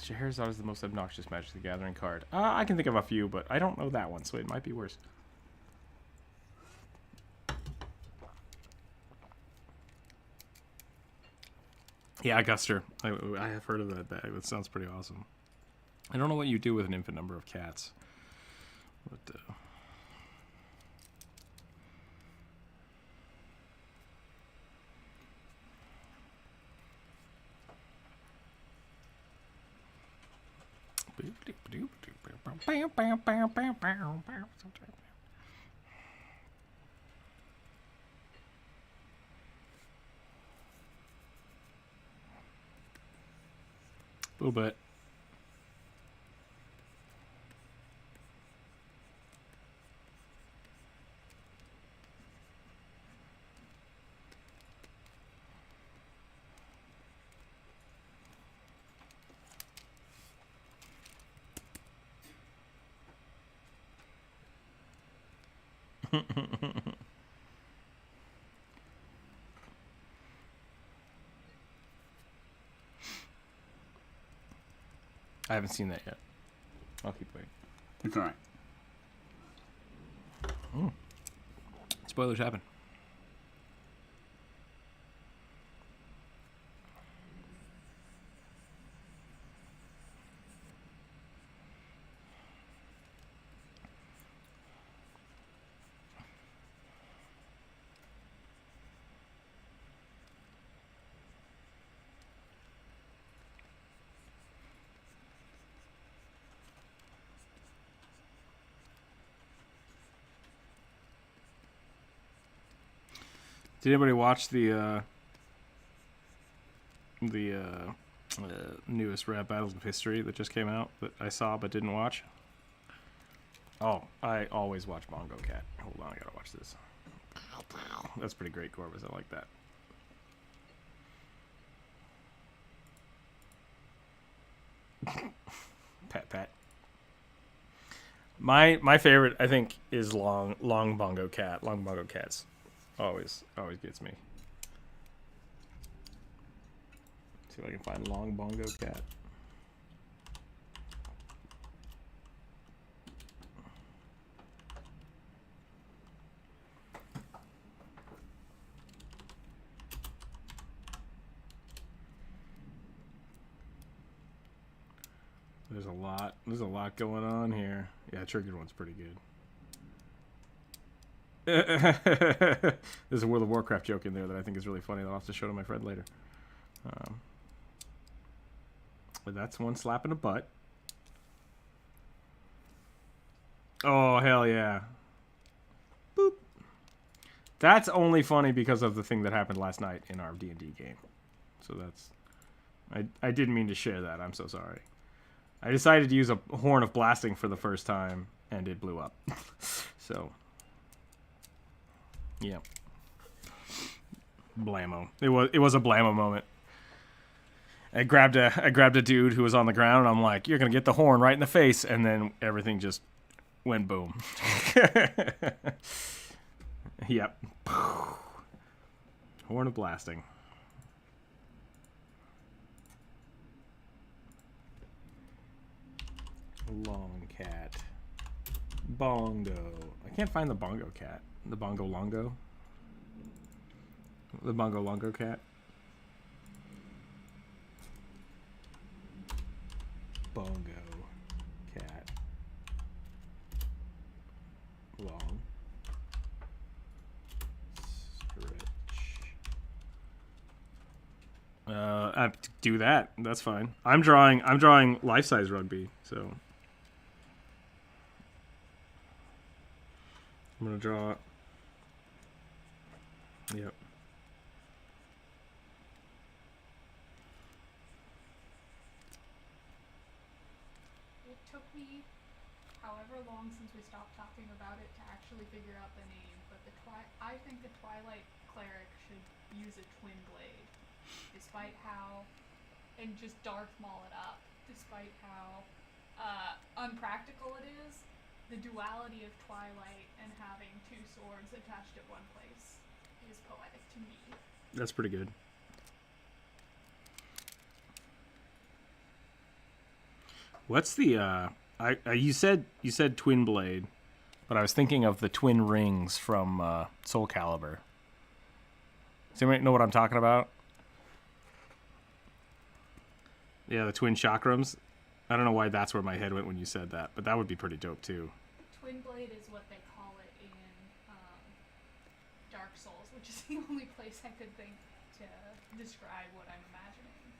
Scheherazade is the most obnoxious Magic the Gathering card. I can think of a few, but I don't know that one, so it might be worse. Yeah, Guster. I have heard of that bag. That sounds pretty awesome. I don't know what you do with an infinite number of cats, but little bit. I haven't seen that yet. I'll keep waiting. It's alright. Spoilers happen. Did anybody watch the newest Rap Battles of History that just came out that I saw but didn't watch? Oh, I always watch Bongo Cat. Hold on, I gotta watch this. That's pretty great, Corvus. I like that. Pat. My favorite, I think, is Long Bongo Cat. Long Bongo Cats always gets me. See if I can find Long Bongo Cat. There's a lot going on here. Yeah, Triggered one's pretty good. There's a World of Warcraft joke in there that I think is really funny that I'll have to show to my friend later. But that's one slap in the butt. Oh, hell yeah. Boop. That's only funny because of the thing that happened last night in our D&D game. So that's... I didn't mean to share that. I'm so sorry. I decided to use a horn of blasting for the first time, and it blew up. So... yeah. Blammo. It was a blammo moment. I grabbed a dude who was on the ground, and I'm like, "You're gonna get the horn right in the face," and then everything just went boom. Yep. Horn of blasting. Long cat. Bongo. I can't find the bongo cat. The bongo longo. The bongo longo cat. Bongo cat. Long. Stretch. I do that. That's fine. I'm drawing life-size rugby, so I'm gonna draw. Yep. It took me however long since we stopped talking about it to actually figure out the name, but I think the Twilight Cleric should use a twin blade, despite how, and just Darth Maul it up, despite how unpractical it is. The duality of Twilight and having two swords attached at one place is poetic to me. That's pretty good. What's the you said twin blade, but I was thinking of the twin rings from Soul Calibur. Does anybody know what I'm talking about? Yeah, the twin chakrams. I don't know why that's where my head went when you said that, but that would be pretty dope too. Twin blade is what they call it in Dark Souls, which is the only place I could think to describe what I'm imagining.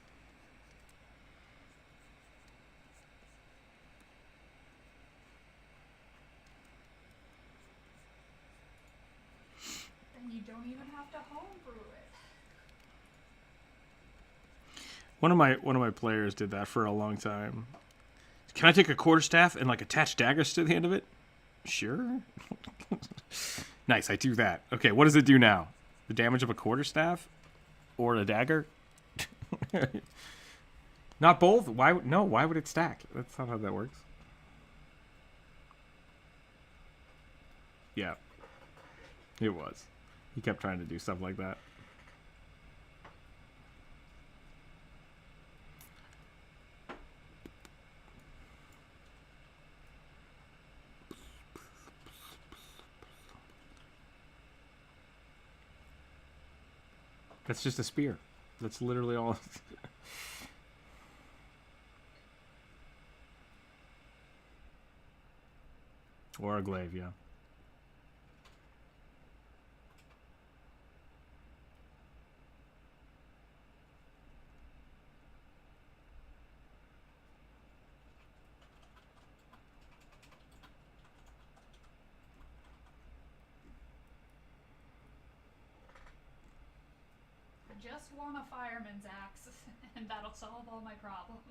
One of my players did that for a long time. Can I take a quarterstaff and like attach daggers to the end of it? Sure. Nice, I do that. Okay, what does it do now? The damage of a quarterstaff or a dagger? Not both? Why? No, why would it stack? That's not how that works. Yeah. It was. He kept trying to do stuff like that. That's just a spear. That's literally all. Or a glaive, yeah. I just want a fireman's axe, and that'll solve all my problems.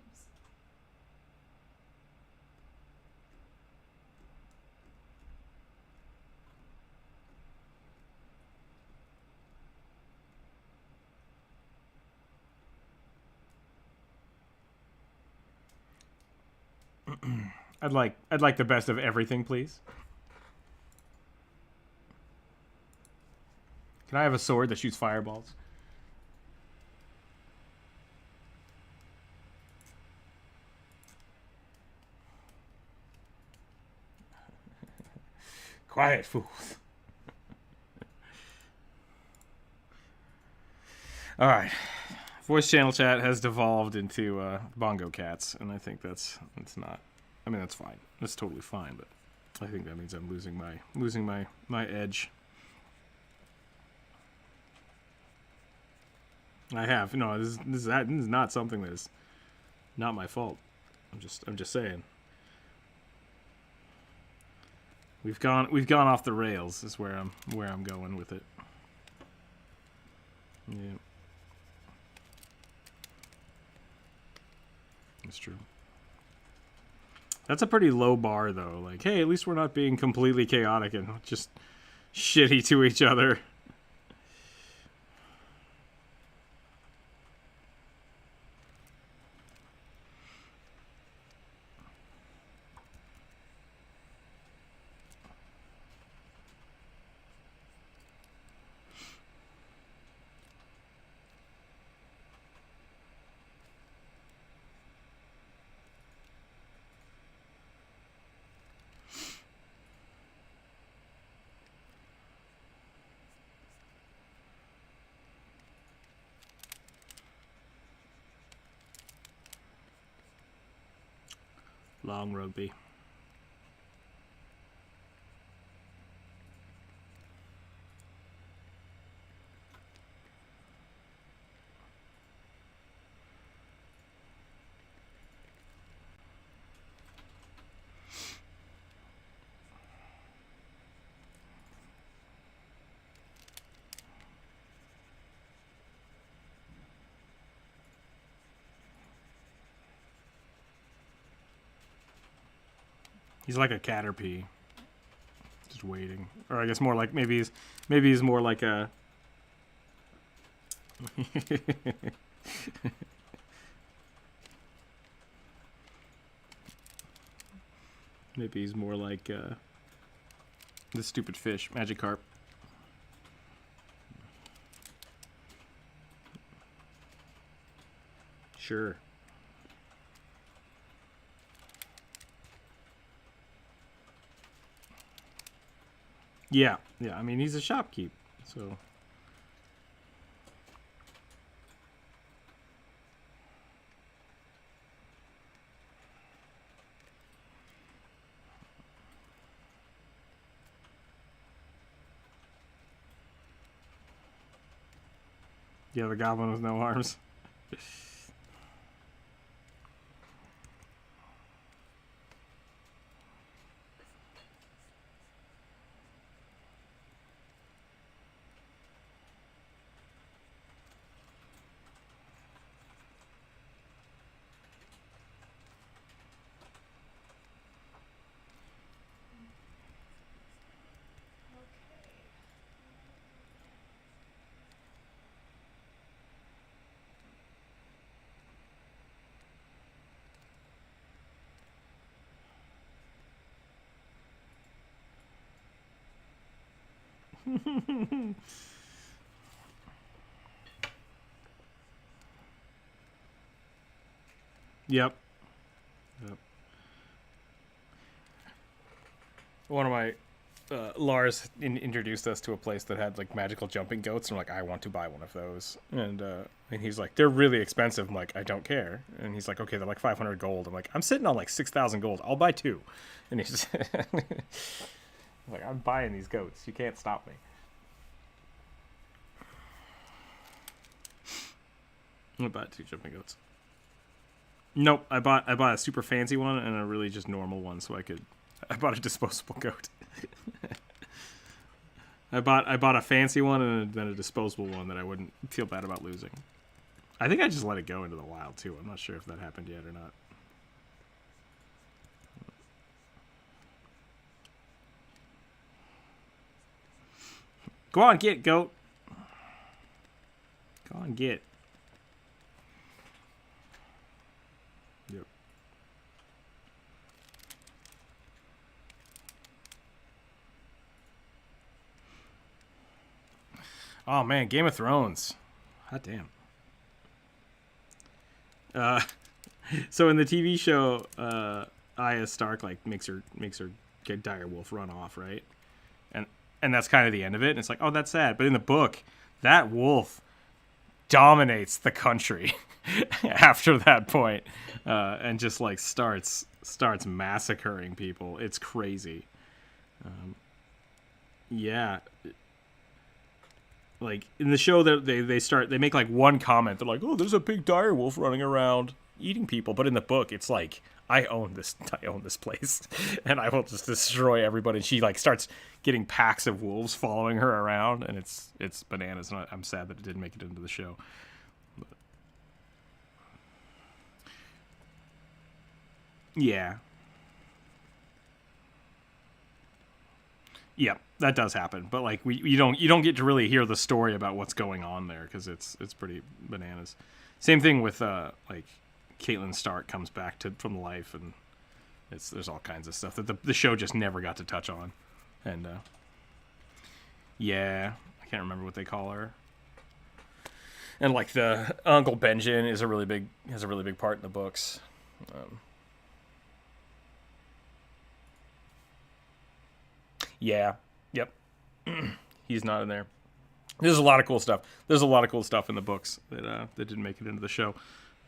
I'd like the best of everything, please. Can I have a sword that shoots fireballs? Quiet, fools. All right. Voice channel chat has devolved into bongo cats, and I think that's not. I mean, that's fine. That's totally fine, but I think that means I'm losing my edge. I have this is not something that is not my fault. I'm just saying. We've gone off the rails. Is where I'm going with it. Yeah. That's true. That's a pretty low bar, though. Like, hey, at least we're not being completely chaotic and just shitty to each other. Long rugby. He's like a caterpie, just waiting. Or I guess more like maybe he's more like a. Maybe he's more like the stupid fish, Magikarp. Sure. Yeah, I mean, he's a shopkeep, so. Yeah, the goblin with no arms. Yep. One of my Lars introduced us to a place that had like magical jumping goats, and I'm like, I want to buy one of those. And he's like, they're really expensive. I'm like, I don't care. And he's like, okay, they're like 500 gold. I'm like, I'm sitting on like 6,000 gold. I'll buy two. And he's like, I'm buying these goats. You can't stop me. I'm gonna buy two jumping goats. Nope, I bought a super fancy one and a really just normal one, so I bought a disposable goat. I bought a fancy one and then a disposable one that I wouldn't feel bad about losing. I think I just let it go into the wild too. I'm not sure if that happened yet or not. Go on, get goat. Go on, get. Yep. Oh man, Game of Thrones. Hot damn. So in the TV show, Arya Stark like makes her get dire wolf run off, right? And that's kind of the end of it. And it's like, oh, that's sad. But in the book, that wolf dominates the country after that point, and just like starts massacring people. It's crazy. Yeah. Like in the show, that they make like one comment. They're like, "Oh, there's a big dire wolf running around eating people," but in the book, it's like, I own this place, and I will just destroy everybody. And she like starts getting packs of wolves following her around, and it's bananas. And I'm sad that it didn't make it into the show. But yeah. Yeah, that does happen, but like you don't get to really hear the story about what's going on there because it's pretty bananas. Same thing with like Caitlin Stark comes back from life, and there's all kinds of stuff that the show just never got to touch on, and yeah, I can't remember what they call her. And like the Uncle Benjen has a really big part in the books. Yeah. Yep. He's not in there. There's a lot of cool stuff. There's a lot of cool stuff in the books that didn't make it into the show.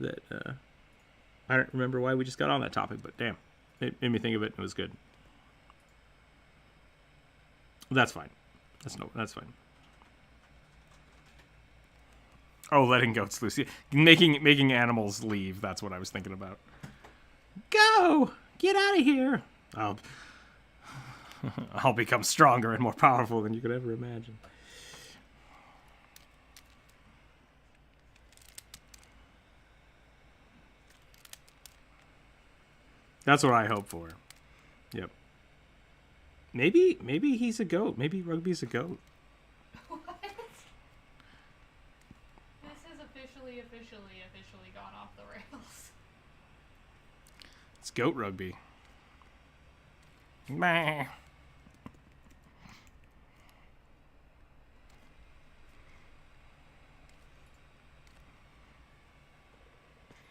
That I don't remember why we just got on that topic, but damn, it made me think of it. And it was good. That's fine. That's fine. Oh, letting goats loose. Making animals leave. That's what I was thinking about. Go! Get out of here! I'll become stronger and more powerful than you could ever imagine. That's what I hope for. Yep. Maybe he's a goat. Maybe Rugby's a goat. What? This has officially gone off the rails. It's goat Rugby. Meh.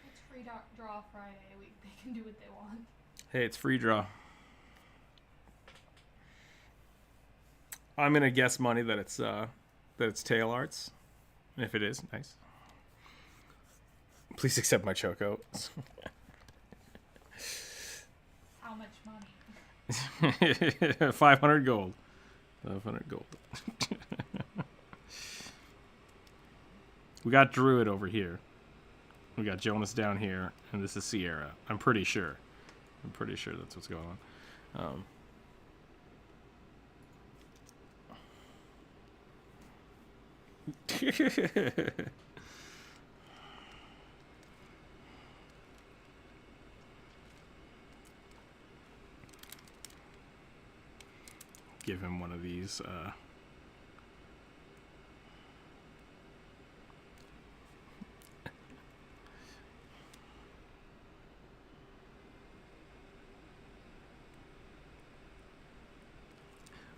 It's free draw Friday. They can do what they want. Hey, it's free draw. I'm gonna guess money that it's tail arts. If it is, nice. Please accept my choco. How much money? 500 gold. 500 gold. We got Druid over here. We got Jonas down here, and this is Sierra. I'm pretty sure that's what's going on. Give him one of these.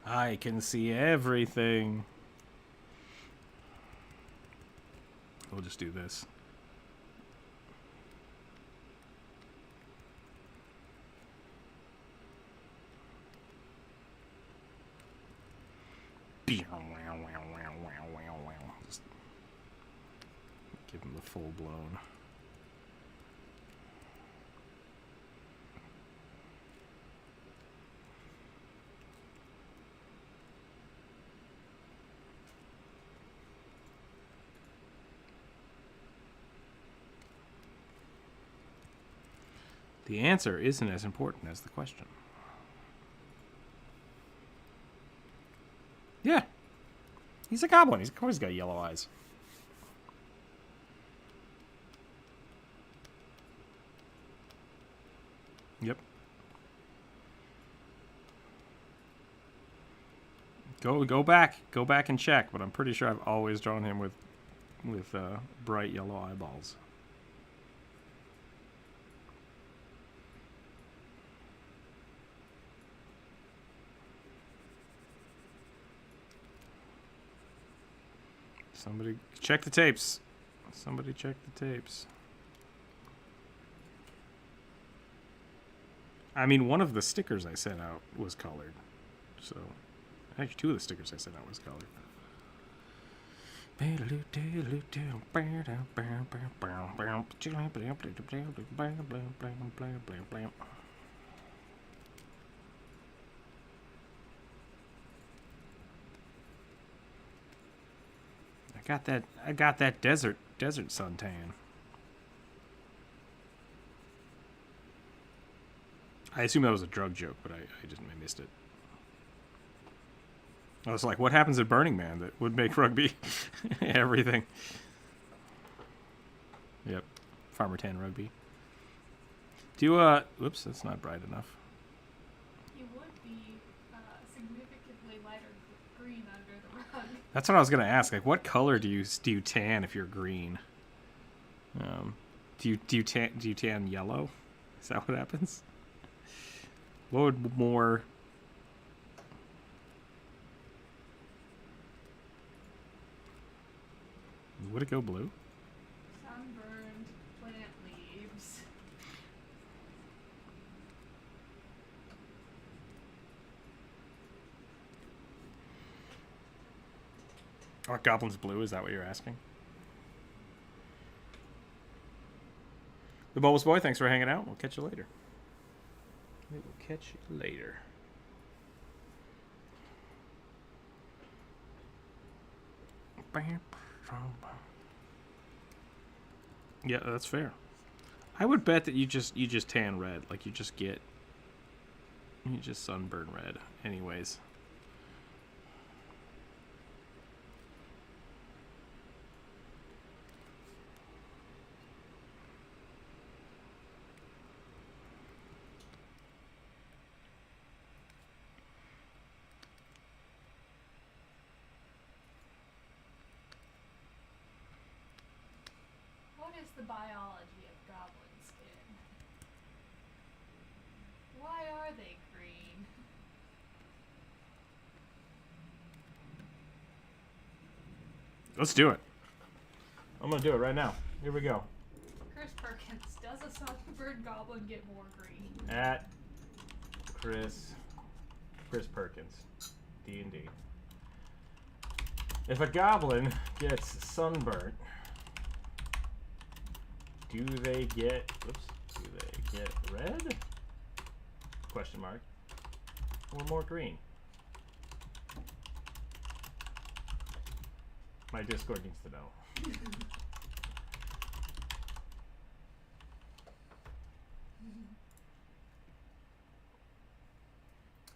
I can see everything. We'll just do this. Just give him the full blown. The answer isn't as important as the question. Yeah. He's a goblin. He's always got yellow eyes. Yep. Go back and check, but I'm pretty sure I've always drawn him with bright yellow eyeballs. Somebody check the tapes. Somebody check the tapes. I mean, one of the stickers I sent out was colored. So, actually, two of the stickers I sent out was colored. I got that desert suntan. I assume that was a drug joke, but I missed it. I was like, what happens at Burning Man that would make rugby everything? Yep. Farmer Tan rugby. Do you, whoops, that's not bright enough. You would be significantly lighter green under the rug. That's what I was gonna ask. Like, what color do you tan if you're green? Do you tan yellow? Is that what happens? What would more? Would it go blue? Sunburned plant leaves. Are goblins blue? Is that what you're asking? The Bulbous Boy, thanks for hanging out. We'll catch you later. We will catch you later. Yeah, that's fair. I would bet that you just tan red, like you just sunburn red, anyways. What is the biology of goblin skin? Why are they green? Let's do it. I'm gonna do it right now. Here we go. Chris Perkins, does a sunburned goblin get more green? At Chris Perkins, D&D. If a goblin gets sunburnt, do they get red? Question mark. Or more green? My Discord needs to know.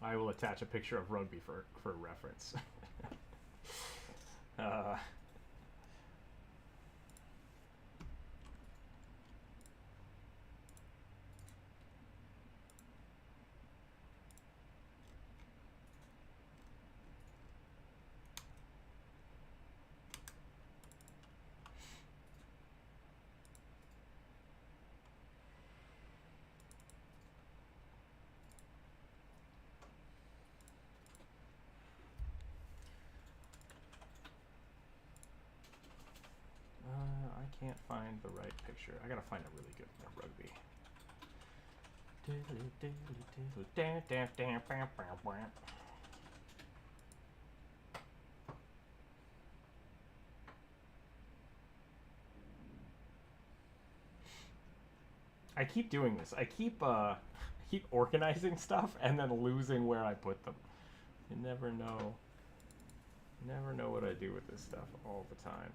I will attach a picture of rugby for reference. can't find the right picture. I gotta find a really good rugby. I keep doing this. I keep organizing stuff and then losing where I put them. You never know. Never know what I do with this stuff all the time.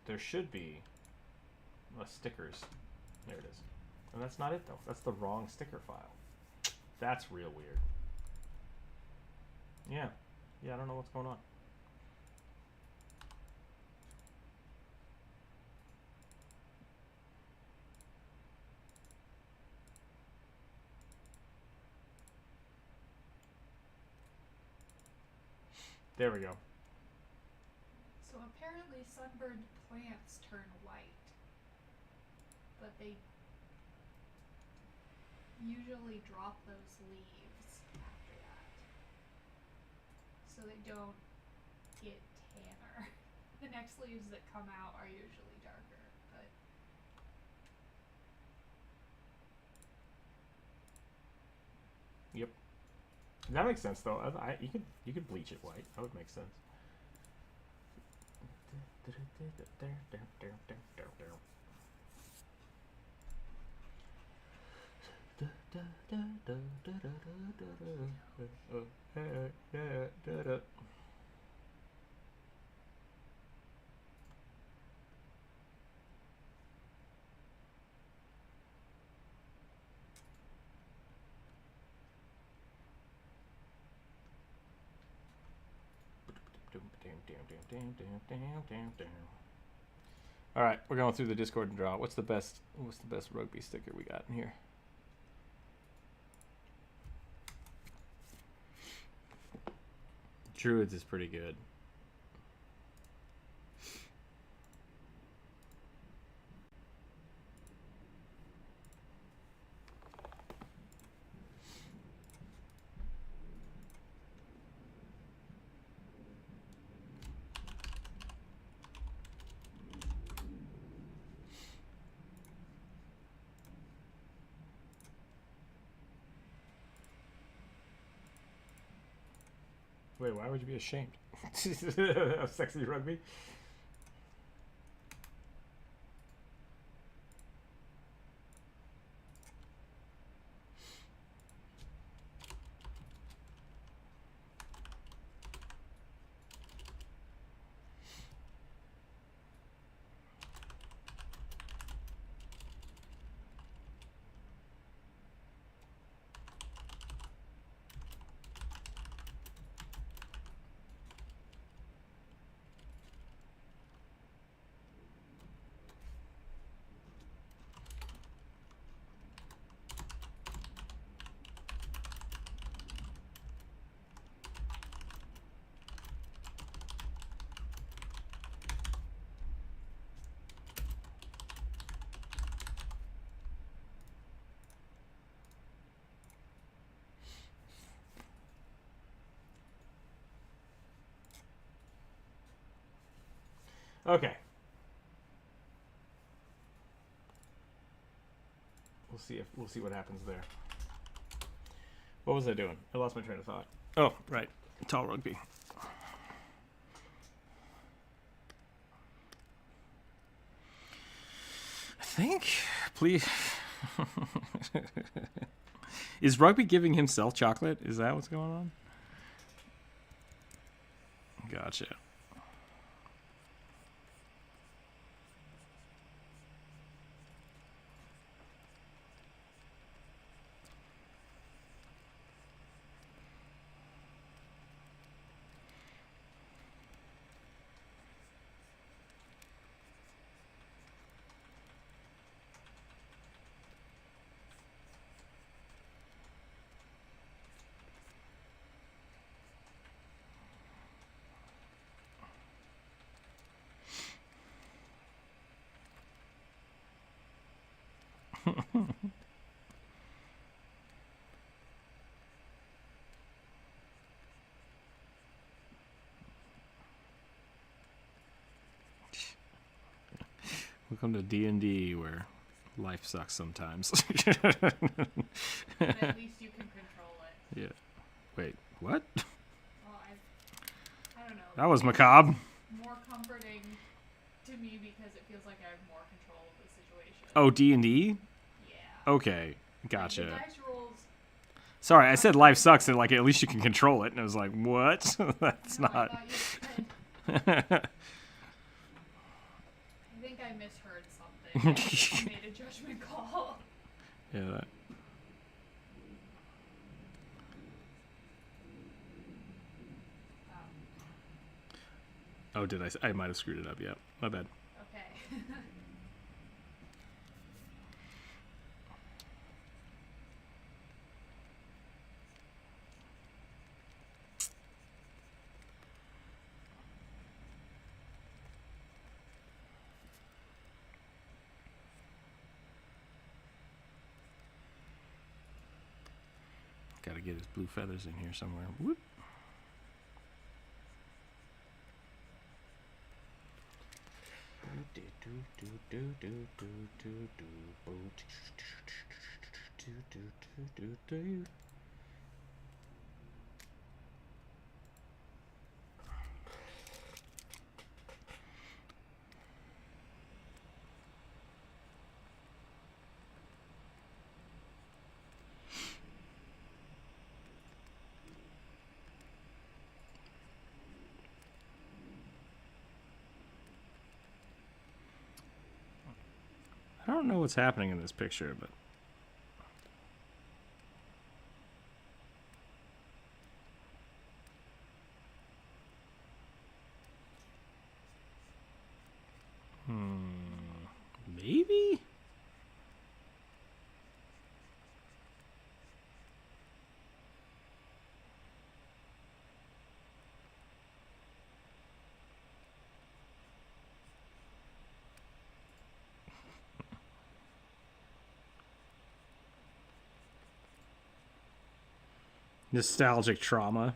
There should be stickers. There it is. And that's not it though. That's the wrong sticker file. That's real weird. Yeah. Yeah, I don't know what's going on. There we go. So apparently sunburned plants turn white, but they usually drop those leaves after that, so they don't get tanner. The next leaves that come out are usually darker, but Yep. That makes sense though. You could bleach it white. That would make sense. All right, we're going through the Discord and draw. What's the best rugby sticker we got in here? Druids is pretty good. Wait, why would you be ashamed of sexy rugby? Okay. We'll see what happens there. What was I doing? I lost my train of thought. Oh, right. Tall rugby. I think, please. Is rugby giving himself chocolate? Is that what's going on? Gotcha. Welcome to D&D, where life sucks sometimes. But at least you can control it. Yeah. Wait, what? Well, I don't know. That was macabre. More comforting to me because it feels like I have more control of the situation. Oh, D&D? Yeah. Okay, gotcha. Like, the dice rolls. Sorry, I said life sucks, and like at least you can control it, and I was like, what? That's No, not. I thought you said. I think I misheard something. I made a judgment call. Yeah. That. Oh, did I? I might have screwed it up. Yeah, my bad. Okay. Got to get his blue feathers in here somewhere. Whoop. I don't know what's happening in this picture, but maybe. Nostalgic trauma.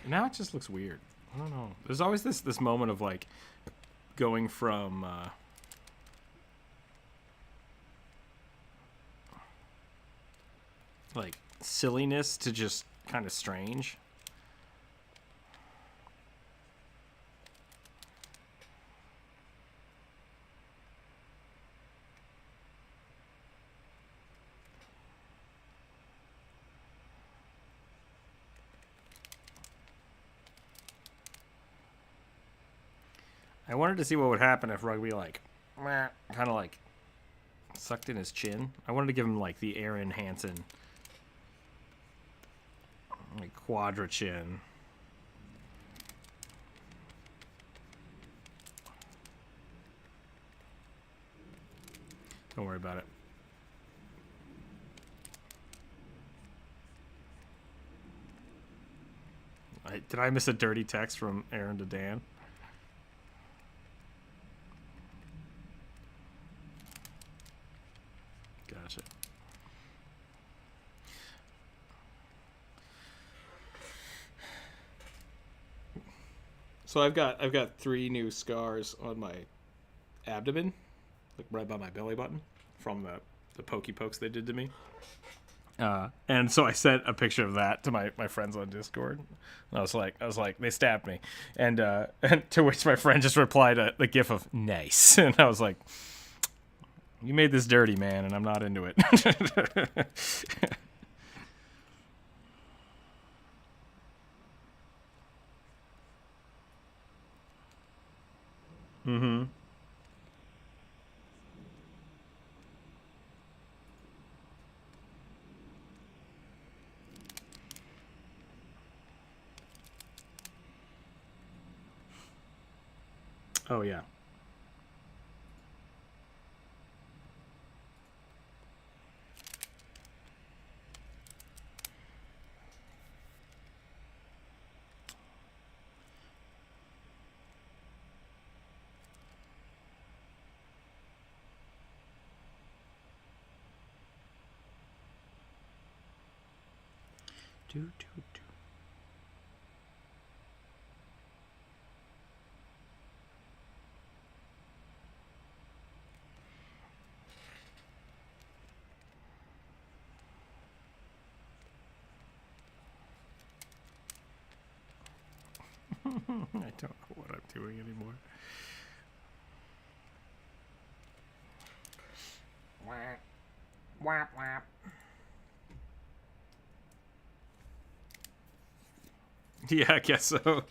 Now it just looks weird. I don't know. There's always this moment of like going from like silliness to just kind of strange. I wanted to see what would happen if Rugby like kind of like sucked in his chin. I wanted to give him like the Aaron Hansen like quadra chin. Don't worry about it. Did I miss a dirty text from Aaron to Dan? Gotcha. So I've got 3 new scars on my abdomen, like right by my belly button, from the pokey pokes they did to me. And so I sent a picture of that to my friends on Discord. And I was like, they stabbed me, and to which my friend just replied the gif of nice, and I was like, you made this dirty, man, and I'm not into it. Mm-hmm. Oh, yeah. Do, do, do. I don't know what I'm doing anymore. Whap, whap, whap. Yeah, I guess so.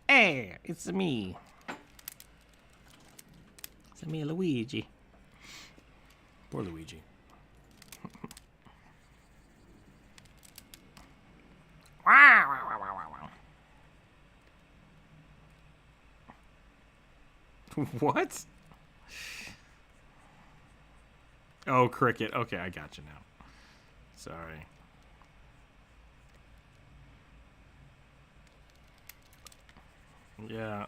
Hey, it's me. It's me, Luigi. Poor Luigi. Wow, wow, wow, wow, wow. What? Oh, cricket. Okay, I got you now. Sorry. Yeah.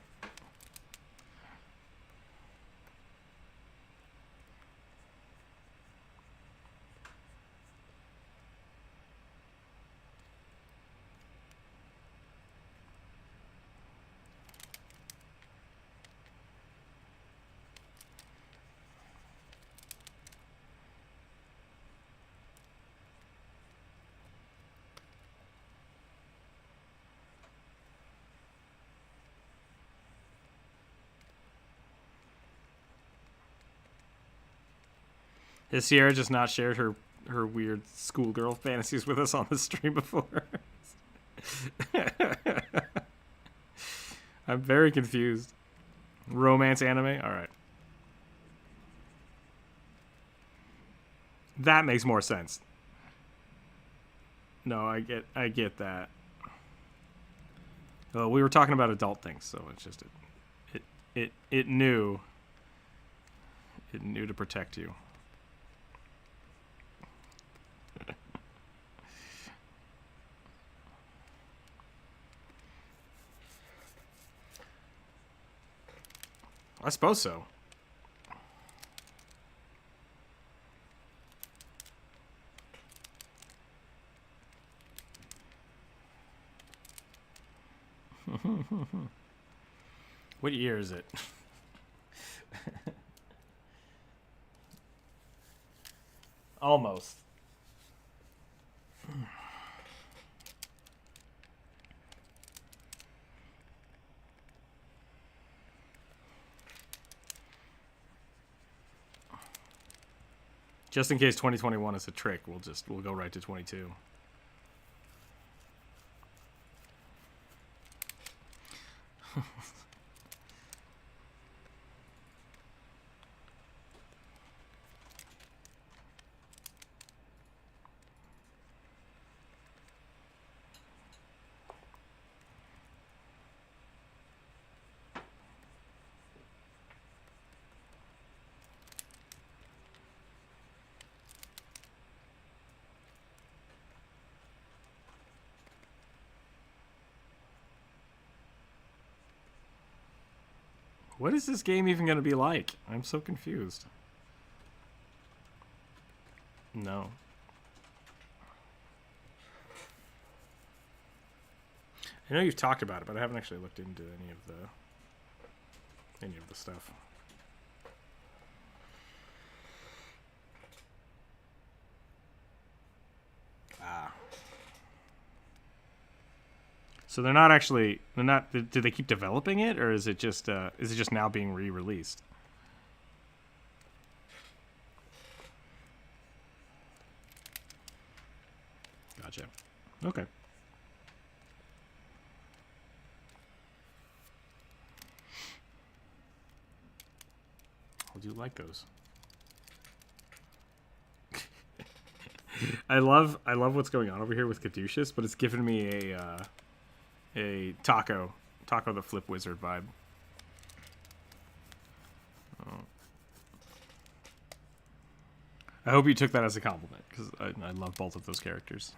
Has Sierra just not shared her weird schoolgirl fantasies with us on the stream before? I'm very confused. Romance anime? Alright. That makes more sense. No, I get that. Well, we were talking about adult things, so it's just it knew to protect you. I suppose so. What year is it? Almost. Just in case 2021 is a trick, we'll go right to 22. What is this game even going to be like? I'm so confused. No. I know you've talked about it, but I haven't actually looked into any of the stuff. Ah. So they're not. Do they keep developing it, or is it just now being re-released? Gotcha. Okay. I do like those. I love what's going on over here with Caduceus, but it's giving me a Taco the Flip Wizard vibe. I hope you took that as a compliment, because I love both of those characters.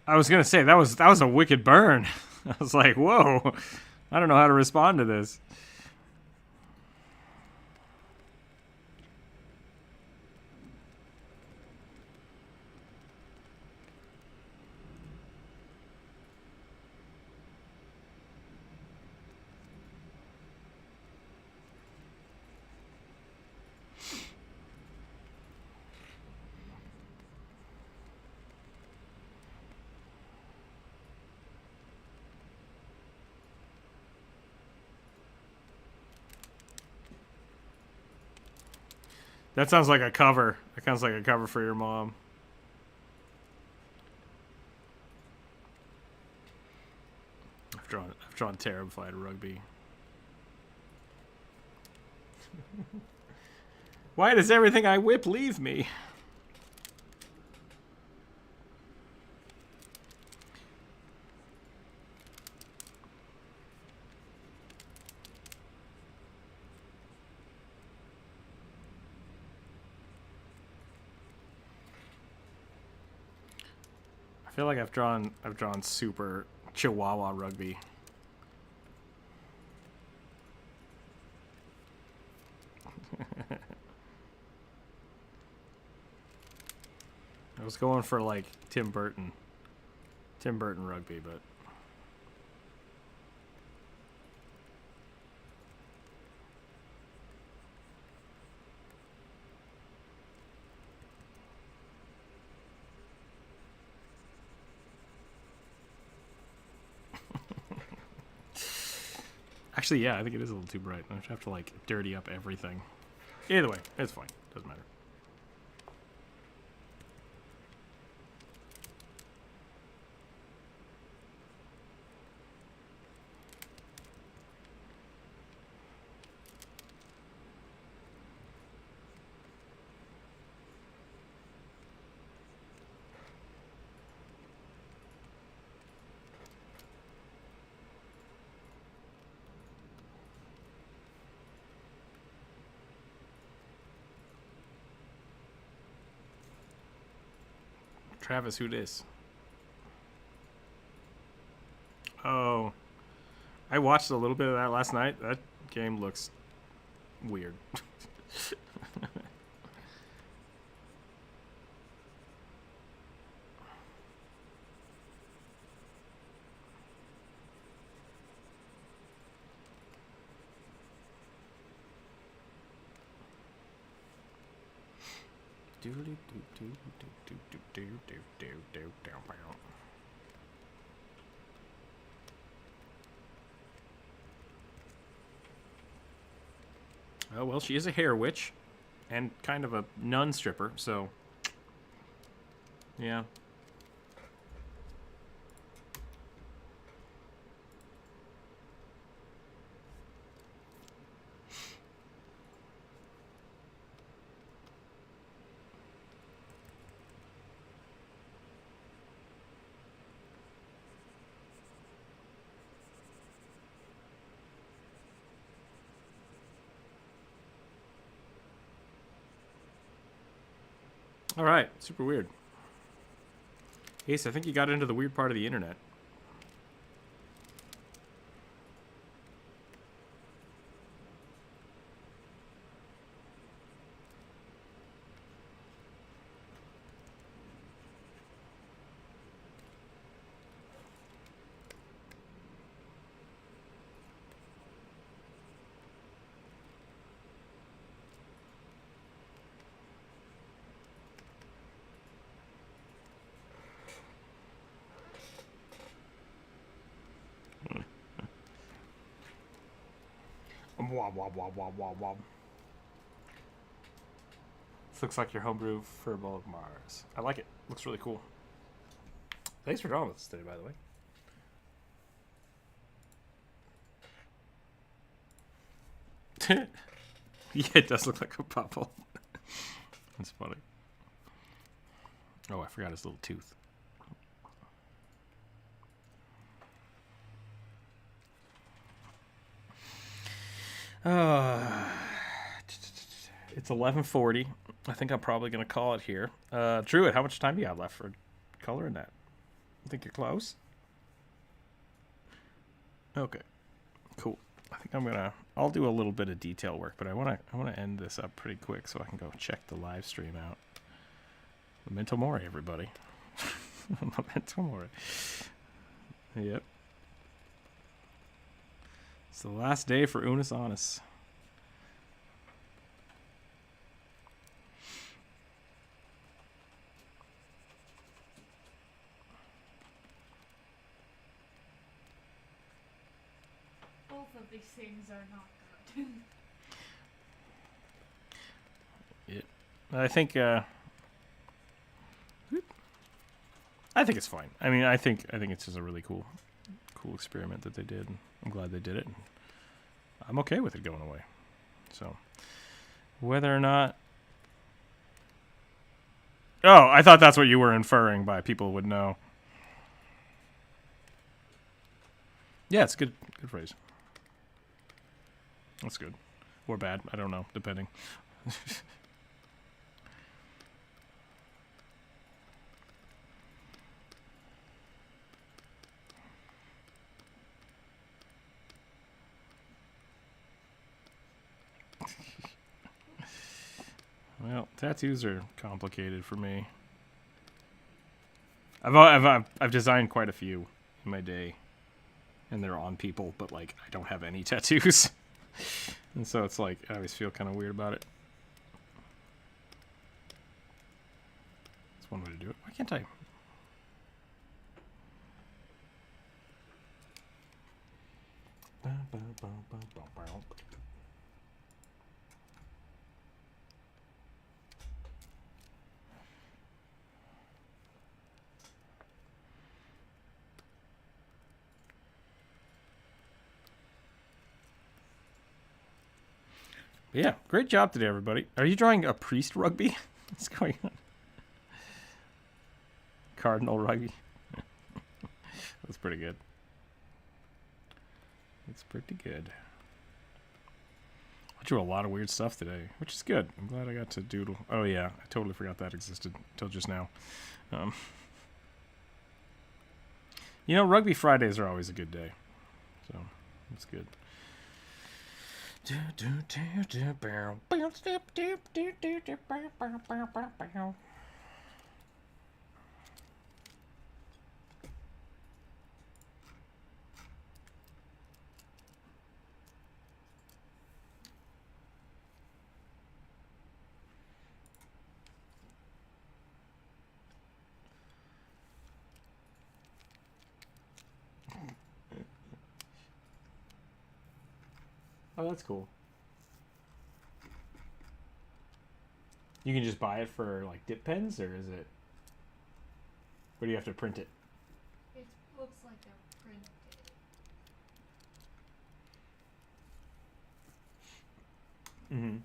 I was gonna say that was a wicked burn. I was like, whoa, I don't know how to respond to this. That sounds like a cover. That sounds like a cover for your mom. I've drawn terrified rugby. Why does everything I whip leave me? I feel like I've drawn super Chihuahua rugby. I was going for like Tim Burton rugby, but actually, yeah, I think it is a little too bright. I have to like dirty up everything. Either way, it's fine. Doesn't matter. Travis, who dis? Oh, I watched a little bit of that last night. That game looks weird. Oh, well, she is a hair witch and kind of a nun stripper, so yeah. All right, super weird. Ace, I think you got into the weird part of the internet. Wob, wob, wob, wob, wob, wob. This looks like your homebrew Furball of Mars. I like it. Looks really cool. Thanks for drawing with us today, by the way. Yeah, it does look like a bubble. That's funny. Oh, I forgot his little tooth. It's 11:40. I think I'm probably going to call it here. Druid, how much time do you have left for coloring that? I think you're close. Okay, cool. I think I'll do a little bit of detail work, but I want to end this up pretty quick so I can go check the live stream out. Memento mori, everybody. Memento mori. Yep. It's the last day for unnas. Both of these things are not good. I think it's fine. I mean, I think it's just a really cool experiment that they did. I'm glad they did it. And I'm okay with it going away. So, whether or not... Oh, I thought that's what you were inferring by people would know. Yeah, it's a good phrase. That's good. Or bad. I don't know, depending. Well, tattoos are complicated for me. I've designed quite a few in my day, and they're on people, but like I don't have any tattoos, and so it's like I always feel kind of weird about it. That's one way to do it. Why can't I? But yeah, great job today, everybody. Are you drawing a priest rugby? What's going on? Cardinal rugby. That's pretty good. It's pretty good. I drew a lot of weird stuff today, which is good. I'm glad I got to doodle. Oh yeah, I totally forgot that existed until just now. You know, Rugby Fridays are always a good day, so it's good. Oh, that's cool. You can just buy it for like dip pens, or is it? Or do you have to print it? It looks like a printed. Mm-hmm.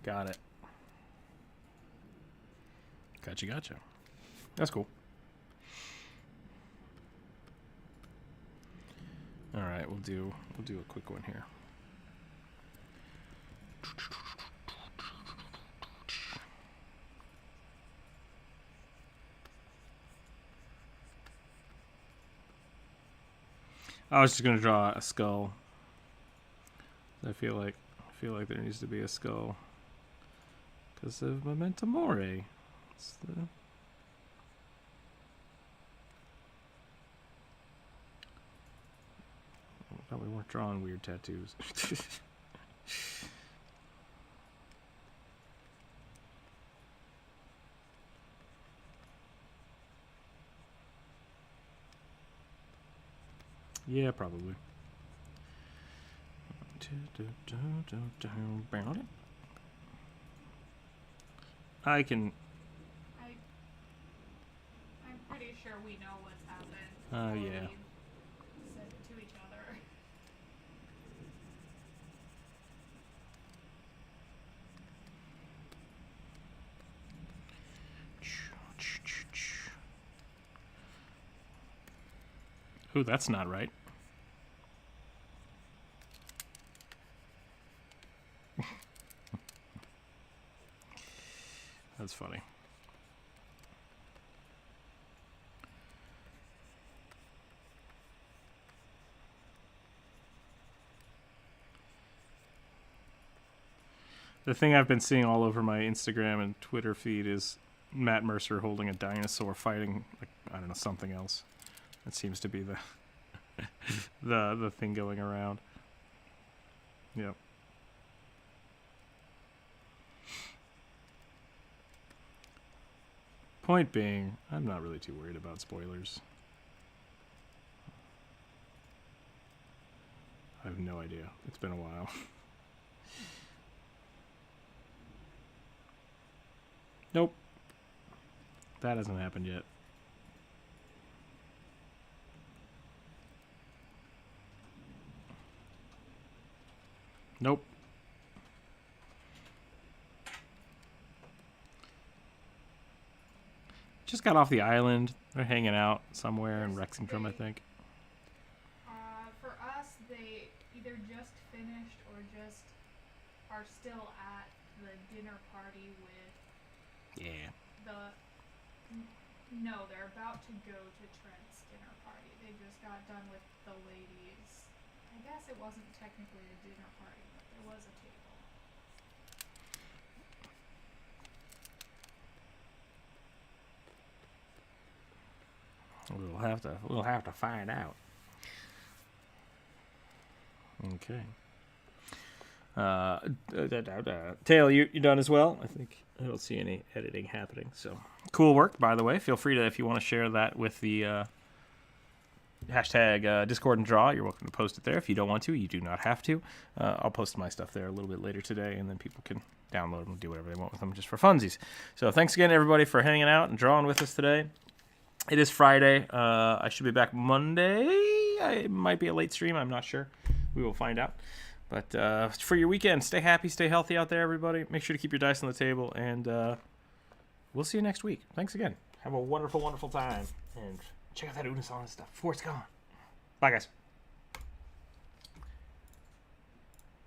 Got it. Gotcha. That's cool. All right, we'll do a quick one here. I was just gonna draw a skull. I feel like there needs to be a skull because of Memento mori. It's the... I thought we weren't drawing weird tattoos. Yeah, probably. I can... I'm pretty sure we know what's happened. Oh, before yeah. we send it to each other. Ooh, that's not right. That's funny. The thing I've been seeing all over my Instagram and Twitter feed is Matt Mercer holding a dinosaur fighting, like, I don't know, something else. That seems to be the the thing going around. Yep. Point being, I'm not really too worried about spoilers. I have no idea. It's been a while. Nope. That hasn't happened yet. Nope. Just got off the island. They're hanging out somewhere in Wrexington, I think. For us, they either just finished or just are still at the dinner party with Yeah. No, they're about to go to Trent's dinner party. They just got done with the ladies. I guess it wasn't technically a dinner party, but there was a table. We'll have to find out. Okay. Tail, you done as well? I think I don't see any editing happening. So cool work, by the way. Feel free to, if you want to share that with the hashtag Discord and Draw, you're welcome to post it there. If you don't want to, you do not have to. I'll post my stuff there a little bit later today, and then people can download them and do whatever they want with them just for funsies. So thanks again, everybody, for hanging out and drawing with us today. It is Friday. I should be back Monday. It might be a late stream. I'm not sure. We will find out. But for your weekend, stay happy, stay healthy out there, everybody. Make sure to keep your dice on the table, and we'll see you next week. Thanks again. Have a wonderful, wonderful time. And check out that unnas before it's gone. Bye, guys.